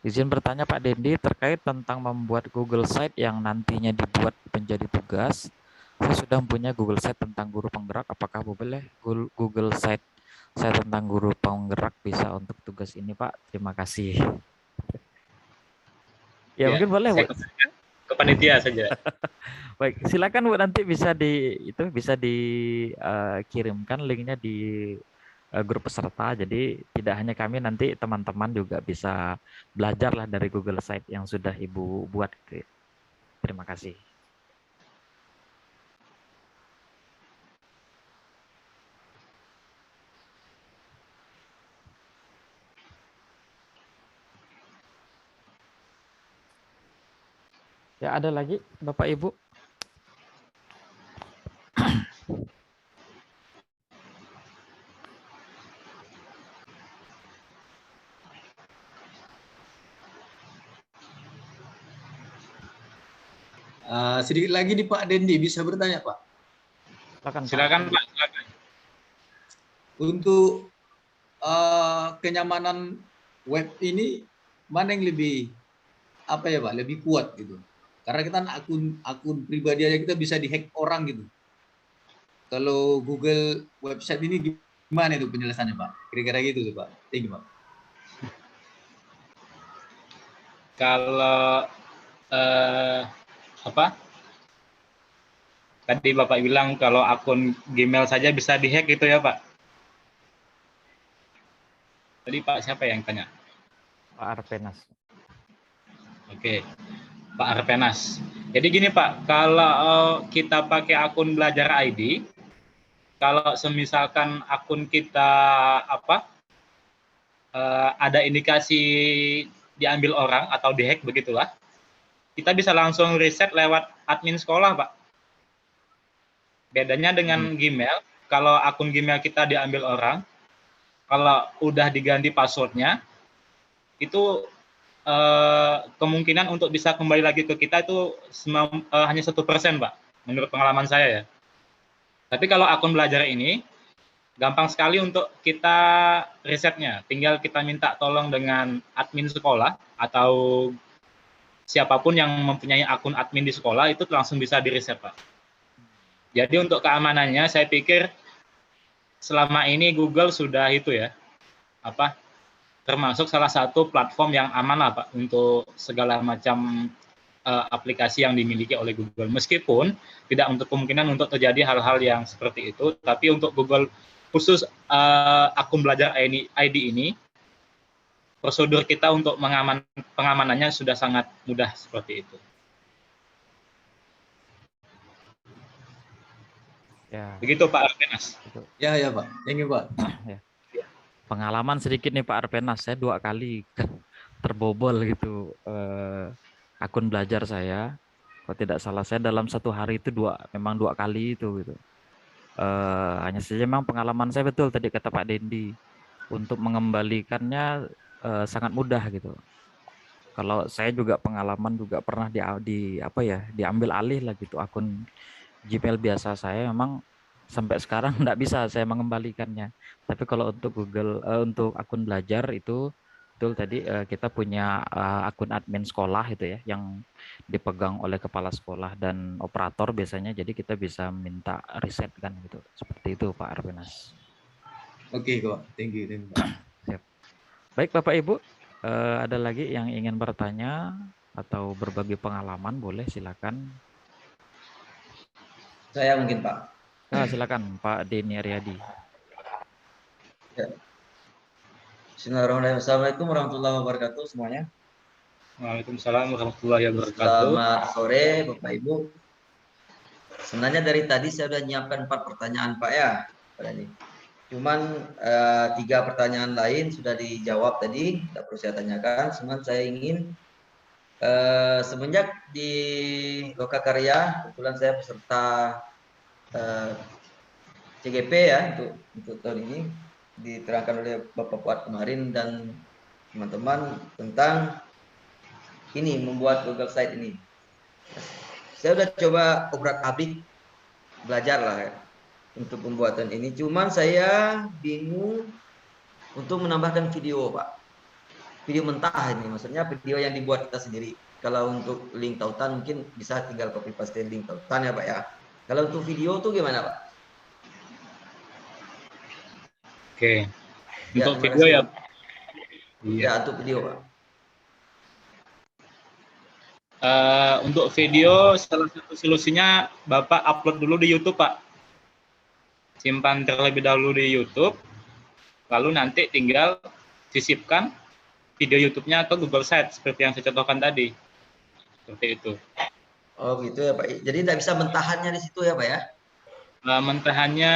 Izin bertanya Pak Dendi terkait tentang membuat Google Site yang nantinya dibuat menjadi tugas. Saya sudah punya Google Site tentang guru penggerak. Apakah boleh Google Site saya tentang guru penggerak bisa untuk tugas ini Pak? Terima kasih. Ya, mungkin boleh Bu. Ke panitia saja. Baik, silakan Bu, nanti bisa dikirimkan linknya di grup peserta. Jadi tidak hanya kami, nanti teman-teman juga bisa belajar lah dari Google Site yang sudah Ibu buat. Terima kasih. Ya, ada lagi Bapak Ibu? Sedikit lagi nih Pak Dendi, bisa bertanya Pak? Silakan Pak. Silakan. Untuk kenyamanan web ini, mana yang lebih lebih kuat gitu? Karena kita akun pribadi aja kita bisa dihack orang gitu. Kalau Google website ini gimana itu penjelasannya Pak? Kira-kira gitu tuh Pak. Thank you Pak. Kalau tadi Bapak bilang kalau akun Gmail saja bisa dihack gitu ya Pak? Tadi Pak siapa yang tanya? Pak Arpenas. Oke, Pak Arpenas. Jadi gini Pak, kalau kita pakai akun Belajar ID, kalau semisalkan akun kita ada indikasi diambil orang atau dihack begitulah, kita bisa langsung reset lewat admin sekolah Pak. Bedanya dengan Gmail, kalau akun Gmail kita diambil orang, kalau udah diganti passwordnya, itu kemungkinan untuk bisa kembali lagi ke kita itu hanya 1%, Pak, menurut pengalaman saya ya. Tapi kalau akun Belajar ini, gampang sekali untuk kita resetnya. Tinggal kita minta tolong dengan admin sekolah atau siapapun yang mempunyai akun admin di sekolah, itu langsung bisa di-reset, Pak. Jadi untuk keamanannya, saya pikir selama ini Google sudah itu ya, termasuk salah satu platform yang aman lah Pak untuk segala macam aplikasi yang dimiliki oleh Google. Meskipun tidak untuk kemungkinan untuk terjadi hal-hal yang seperti itu, tapi untuk Google khusus akun Belajar ID ini, prosedur kita untuk pengamanannya sudah sangat mudah seperti itu. Ya. Begitu Pak Arpenas. Ya Pak, thank you Pak. Ya. Pengalaman sedikit nih Pak Arpenas, saya 2 kali terbobol gitu akun Belajar saya. Kalau tidak salah saya dalam 1 hari itu memang 2 kali itu gitu. Hanya saja memang pengalaman saya betul tadi kata Pak Dendi, untuk mengembalikannya sangat mudah gitu. Kalau saya juga pengalaman juga pernah diambil alih lah gitu akun Gmail biasa saya, memang sampai sekarang tidak bisa saya mengembalikannya. Tapi kalau untuk Google untuk akun Belajar itu betul tadi kita punya akun admin sekolah itu ya, yang dipegang oleh kepala sekolah dan operator biasanya, jadi kita bisa minta reset kan gitu. Seperti itu Pak Arpenas. Oke Pak, thank you Pak. Siap. Baik Bapak Ibu, ada lagi yang ingin bertanya atau berbagi pengalaman, boleh silakan. Saya mungkin Pak. Silakan Pak Denny Aryadi. Ya. Bismillahirrahmanirrahim. Assalamualaikum warahmatullahi wabarakatuh semuanya. Waalaikumsalam warahmatullahi wabarakatuh. Selamat sore Bapak Ibu. Sebenarnya dari tadi saya sudah nyiapkan 4 pertanyaan Pak ya. Cuman 3 pertanyaan lain sudah dijawab tadi, tidak perlu saya tanyakan. Cuman saya ingin semenjak di Lokakarya, kebetulan saya peserta CGP ya untuk tahun ini, diterangkan oleh Bapak Fuad kemarin dan teman-teman tentang ini membuat Google Site ini. Saya sudah coba obrak-abrik belajar lah ya, untuk pembuatan ini. Cuman saya bingung untuk menambahkan video Pak. Video mentah ini, maksudnya video yang dibuat kita sendiri. Kalau untuk link tautan mungkin bisa tinggal copy paste link tautan ya Pak ya. Kalau untuk video tuh gimana Pak? Oke. Untuk video ya. Ya, untuk video Pak. Untuk video salah satu solusinya Bapak upload dulu di YouTube Pak. Simpan terlebih dahulu di YouTube. lalu nanti tinggal sisipkan video YouTube-nya ke Google Sites seperti yang saya contohkan tadi. Seperti itu. Oh gitu ya Pak. Jadi tidak bisa mentahannya di situ ya Pak ya? Mentahannya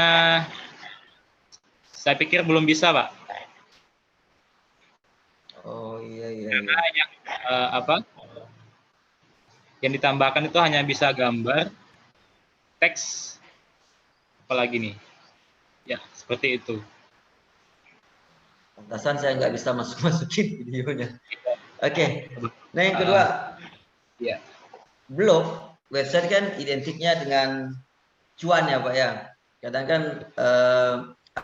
saya pikir belum bisa, Pak. Oh iya. Karena yang yang ditambahkan itu hanya bisa gambar, teks, apalagi nih. Ya, seperti itu. Pantasan saya nggak bisa masukin videonya. Oke. Nah yang kedua, ya. Blog, website kan identiknya dengan cuan ya Pak ya. Kadang kan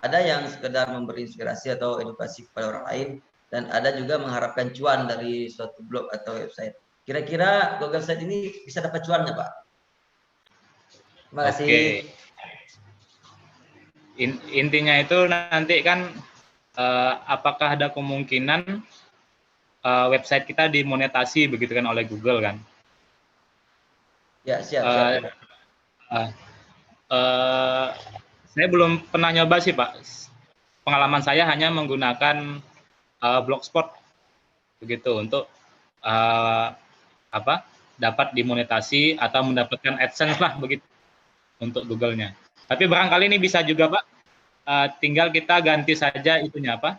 ada yang sekedar memberi inspirasi atau edukasi kepada orang lain, dan ada juga mengharapkan cuan dari suatu blog atau website. Kira-kira Google Site ini bisa dapat cuan nggak Pak? Terima kasih. Oke. Intinya itu nanti kan apakah ada kemungkinan website kita dimonetasi begitu kan oleh Google kan? Ya siap. Saya belum pernah nyoba sih Pak. Pengalaman saya hanya menggunakan Blogspot begitu untuk dapat dimonetasi atau mendapatkan AdSense lah begitu untuk Google-nya. Tapi barangkali ini bisa juga Pak. Tinggal kita ganti saja itunya apa?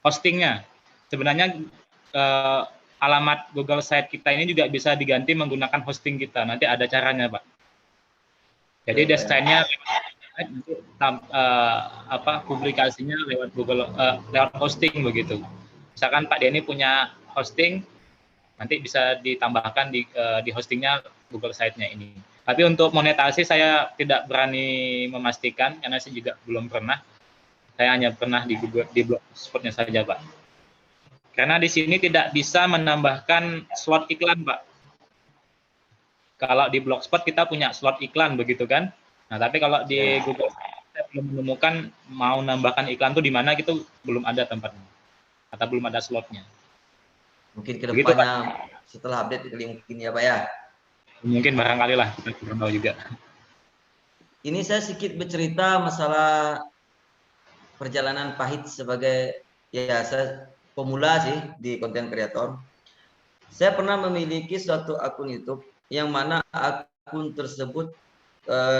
Hostingnya. Sebenarnya alamat Google Site kita ini juga bisa diganti menggunakan hosting kita. Nanti ada caranya, Pak. Jadi desainnya publikasinya lewat Google lewat hosting begitu. Misalkan Pak Denny punya hosting, nanti bisa ditambahkan di hostingnya Google Site-nya ini. Tapi untuk monetasi saya tidak berani memastikan karena saya juga belum pernah. Saya hanya pernah di Blogspot-nya saja, Pak. Karena di sini tidak bisa menambahkan slot iklan, Pak. Kalau di Blogspot kita punya slot iklan, begitu kan? Nah, tapi kalau di Google saya belum menemukan mau nambahkan iklan tuh di mana gitu belum ada tempatnya. Atau belum ada slotnya. Mungkin ke depannya setelah update mungkin ya, Pak ya. Mungkin barangkali lah, kita kurang tahu juga. Ini saya sedikit bercerita masalah perjalanan pahit sebagai saya pemula sih di konten kreator. Saya pernah memiliki suatu akun YouTube yang mana akun tersebut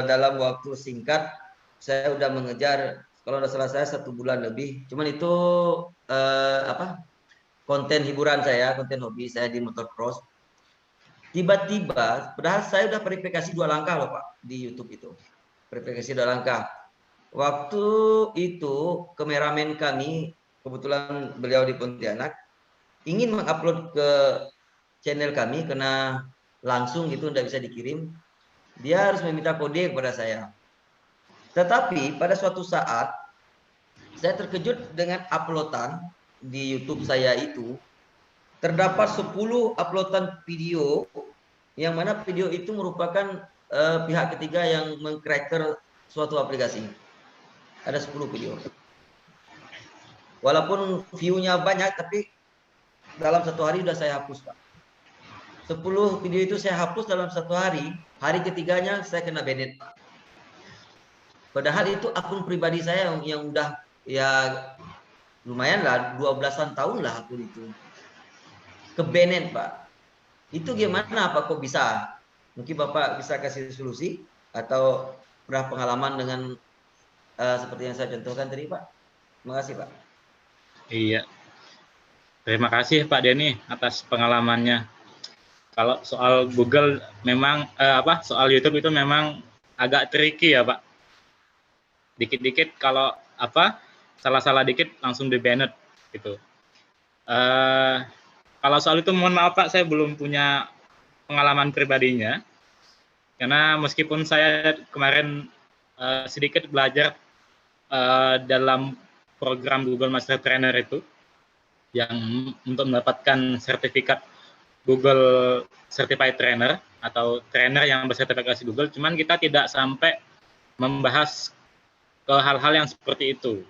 dalam waktu singkat saya udah mengejar, kalau udah salah saya 1 bulan lebih. Cuman itu konten hiburan saya, konten hobi saya di motocross. Tiba-tiba, padahal saya udah verifikasi 2 langkah loh Pak di YouTube itu. Verifikasi 2 langkah. Waktu itu kameramen kami, kebetulan beliau di Pontianak, ingin mengupload ke channel kami karena langsung gitu tidak bisa dikirim. Dia harus meminta kode kepada saya. Tetapi pada suatu saat saya terkejut dengan uploadan di YouTube saya itu. Terdapat 10 uploadan video yang mana video itu merupakan pihak ketiga yang mengcracker suatu aplikasi. Ada 10 video. Walaupun view-nya banyak, tapi dalam 1 hari sudah saya hapus, Pak. 10 video itu saya hapus dalam 1 hari. Hari ketiganya saya kena banned, Pak. Padahal itu akun pribadi saya yang udah lumayan lah, 12-an tahun lah akun itu. Ke-banned, Pak. Itu gimana Pak, kok bisa? Mungkin Bapak bisa kasih solusi atau pernah pengalaman dengan seperti yang saya contohkan tadi, Pak. Terima kasih, Pak. Iya. Terima kasih Pak Denny atas pengalamannya. Kalau soal Google memang soal YouTube itu memang agak tricky ya, Pak. Dikit-dikit kalau salah-salah dikit langsung di-banned gitu. Kalau soal itu mohon maaf Pak, saya belum punya pengalaman pribadinya. Karena meskipun saya kemarin sedikit belajar dalam program Google Master Trainer itu, yang untuk mendapatkan sertifikat Google Certified Trainer atau trainer yang bersertifikasi Google, cuman kita tidak sampai membahas ke hal-hal yang seperti itu.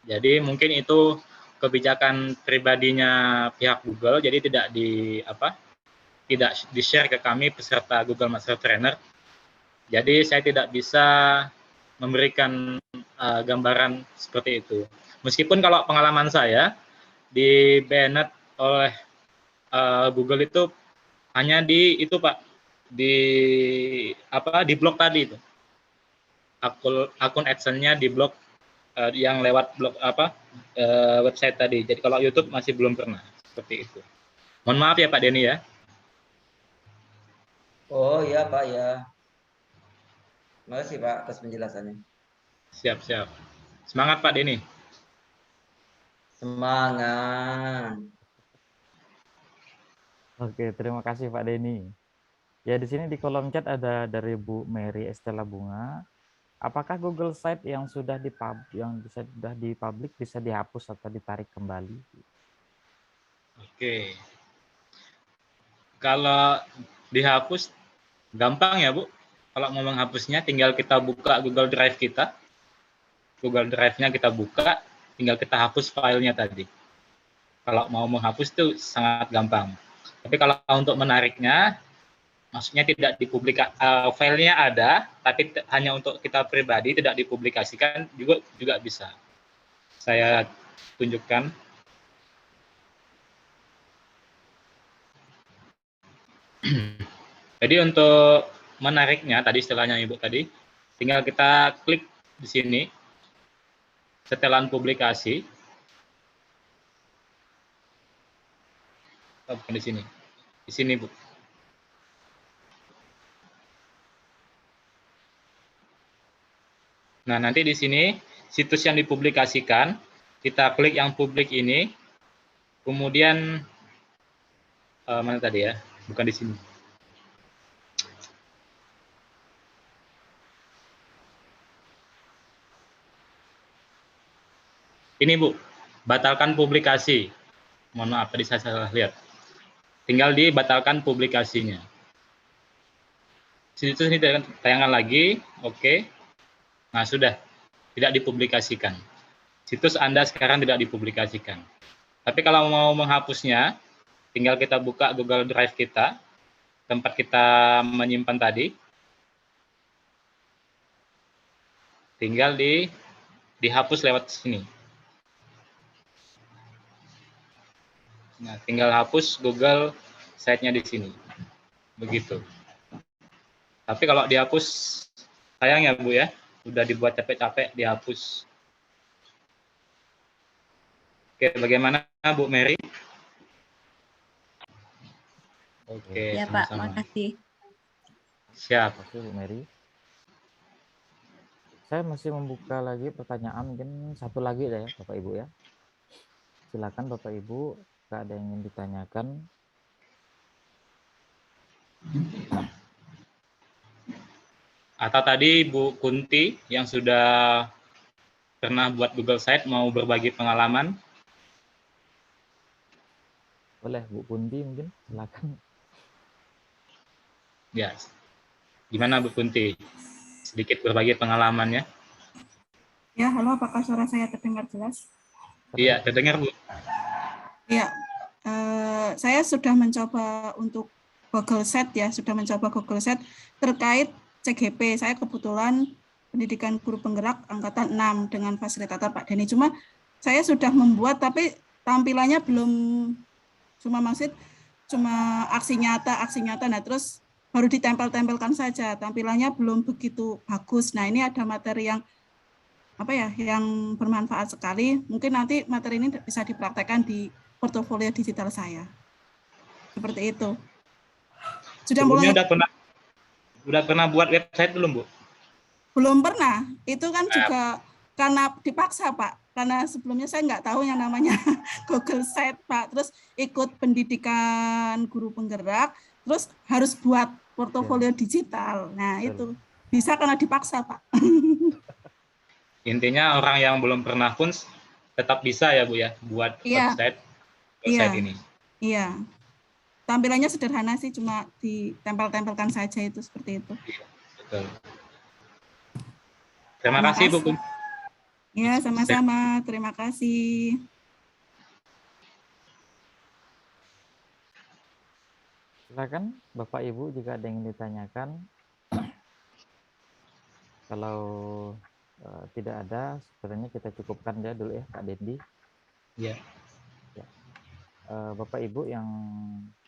Jadi mungkin itu kebijakan pribadinya pihak Google, jadi tidak di-share ke kami peserta Google Master Trainer. Jadi saya tidak bisa memberikan gambaran seperti itu. Meskipun kalau pengalaman saya di banned oleh Google itu hanya di itu Pak, di blog tadi itu. Akun AdSense-nya di blog yang lewat blog website tadi. Jadi kalau YouTube masih belum pernah seperti itu. Mohon maaf ya Pak Denny ya. Oh iya Pak ya. Terima kasih Pak atas penjelasannya. Siap. Semangat Pak Denny. Semangat. Oke, terima kasih Pak Denny. Ya, di sini di kolom chat ada dari Bu Mary Estella Bunga. Apakah Google Site yang sudah dipublik bisa dihapus atau ditarik kembali? Oke. Kalau dihapus gampang ya Bu. Kalau mau menghapusnya tinggal kita buka Google Drive kita. Google Drive-nya kita buka, tinggal kita hapus filenya tadi. Kalau mau menghapus itu sangat gampang. Tapi kalau untuk menariknya, maksudnya tidak filenya ada, tapi hanya untuk kita pribadi tidak dipublikasikan juga bisa. Saya tunjukkan. Jadi untuk menariknya tadi istilahnya Ibu tadi, tinggal kita klik di sini setelan publikasi. Oh, bukan di sini. Di sini, Bu. Nah, nanti di sini situs yang dipublikasikan, kita klik yang publik ini, kemudian mana tadi ya? Bukan di sini. Ini Bu, batalkan publikasi. Mohon maaf, tadi saya salah lihat. Tinggal dibatalkan publikasinya. Situs ini tayangan lagi, oke. Nah, sudah, tidak dipublikasikan. Situs Anda sekarang tidak dipublikasikan. Tapi kalau mau menghapusnya, tinggal kita buka Google Drive kita, tempat kita menyimpan tadi. Tinggal dihapus lewat sini. Nah, tinggal hapus Google site-nya di sini. Begitu. Tapi kalau dihapus, sayang ya Bu ya, udah dibuat capek-capek, dihapus. Oke, bagaimana Bu Mary? Oke, Ya Pak, sama-sama. makasih. Siap. Terima kasih Bu Mary. Saya masih membuka lagi pertanyaan, mungkin satu lagi ya Bapak Ibu ya. Silakan Bapak Ibu, jika ada yang ingin ditanyakan. Atau tadi Bu Kunti yang sudah pernah buat Google Site mau berbagi pengalaman. Boleh Bu Kunti mungkin, silakan. Ya. Gimana Bu Kunti? Sedikit berbagi pengalamannya. Ya, halo, apakah suara saya terdengar jelas? Iya, terdengar Bu. Iya, saya sudah mencoba untuk Google Set ya, sudah mencoba Google Set terkait CGP. Saya kebetulan pendidikan guru penggerak angkatan 6 dengan fasilitator Pak Denny. Cuma saya sudah membuat, tapi tampilannya belum, cuma aksi nyata. Nah, terus baru ditempel-tempelkan saja, tampilannya belum begitu bagus. Nah, ini ada materi yang yang bermanfaat sekali. Mungkin nanti materi ini bisa dipraktekkan di portofolio digital saya. Seperti itu. Sebelumnya udah pernah buat website belum, Bu? Belum pernah. Itu kan juga karena dipaksa, Pak. Karena sebelumnya saya nggak tahu yang namanya Google Site, Pak. Terus ikut pendidikan guru penggerak, terus harus buat portofolio digital. Nah, itu bisa karena dipaksa, Pak. Intinya orang yang belum pernah pun tetap bisa ya Bu ya buat website ini. Iya. Tampilannya sederhana sih, cuma ditempel-tempelkan saja itu seperti itu. Iya, betul. Terima kasih Bu. Ya, sama-sama. Terima kasih. Silakan Bapak Ibu jika ada yang ditanyakan. Kalau Tidak ada, sebenarnya kita cukupkan ya dulu ya Kak Dendi. Iya. Ya. Bapak Ibu yang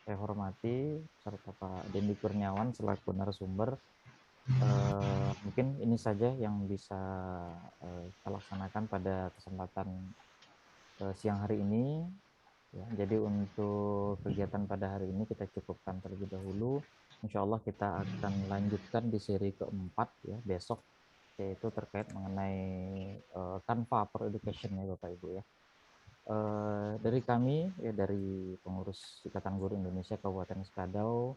saya hormati serta Pak Dendi Kurniawan selaku narasumber, mungkin ini saja yang bisa kita laksanakan pada kesempatan siang hari ini. Ya, jadi untuk kegiatan pada hari ini kita cukupkan terlebih dahulu. Insya Allah kita akan lanjutkan di seri keempat ya besok, yaitu terkait mengenai Canva for Education ya Bapak Ibu ya. Dari kami ya, dari pengurus Ikatan Guru Indonesia Kabupaten Skadau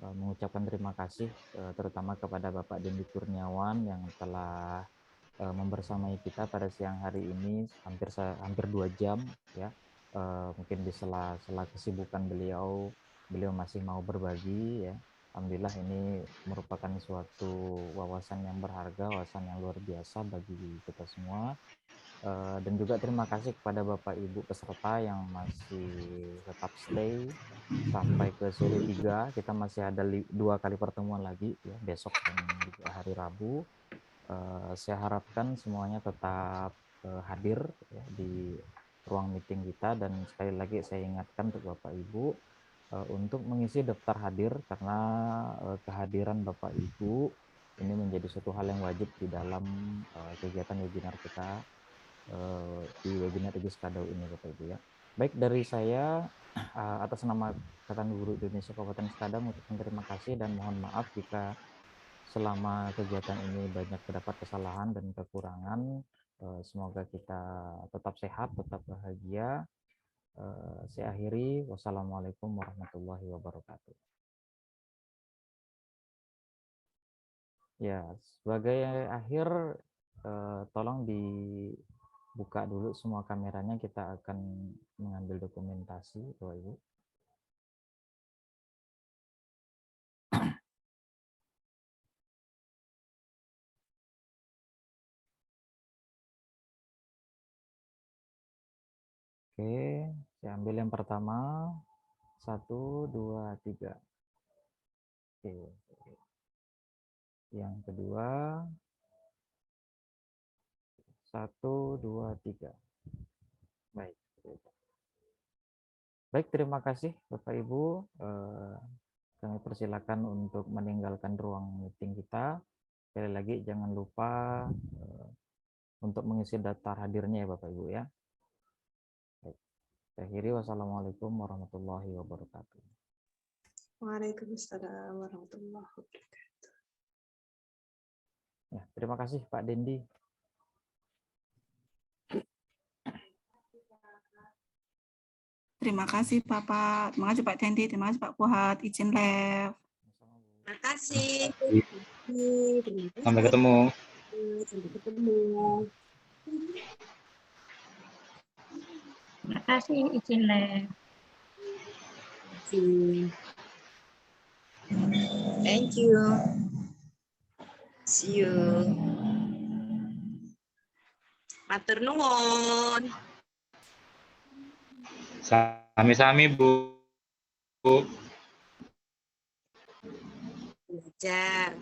mengucapkan terima kasih terutama kepada Bapak Dendi Kurniawan yang telah membersamai kita pada siang hari ini hampir 2 jam ya. Mungkin di sela-sela kesibukan beliau masih mau berbagi ya. Alhamdulillah ini merupakan suatu wawasan yang berharga, wawasan yang luar biasa bagi kita semua. Dan juga terima kasih kepada Bapak Ibu peserta yang masih tetap stay sampai ke seri 3. Kita masih ada 2 kali pertemuan lagi ya, besok dan juga hari Rabu. Saya harapkan semuanya tetap hadir ya, di ruang meeting kita, dan sekali lagi saya ingatkan untuk Bapak Ibu untuk mengisi daftar hadir karena kehadiran Bapak Ibu ini menjadi suatu hal yang wajib di dalam kegiatan webinar kita di webinar Igi Skadau ini Bapak Ibu ya. Baik, dari saya atas nama Ikatan Guru Indonesia Kabupaten Skadau mengucapkan terima kasih dan mohon maaf jika selama kegiatan ini banyak terdapat kesalahan dan kekurangan. Semoga kita tetap sehat, tetap bahagia. Saya akhiri. Wassalamualaikum warahmatullahi wabarakatuh. Ya, sebagai akhir, tolong dibuka dulu semua kameranya. Kita akan mengambil dokumentasi, Bapak Ibu. Oke, saya ambil yang pertama. 1, 2, 3. Oke. Yang kedua. 1, 2, 3. Baik. Baik, terima kasih Bapak Ibu. Kami persilakan untuk meninggalkan ruang meeting kita. Sekali lagi jangan lupa untuk mengisi daftar hadirnya ya Bapak Ibu ya. Baik. Saya akhiri. Wassalamualaikum warahmatullahi wabarakatuh. Waalaikumsalam warahmatullahi wabarakatuh. Ya, terima kasih Pak Dendi. Terima kasih Bapak, terima kasih Pak Dendi, terima kasih Pak Fuad, izin live. Terima kasih. Sampai ketemu. Sampai ketemu. Terima kasih, izin live. Thank you. See you. Matur nuwun. Sami-sami Bu. Belajar.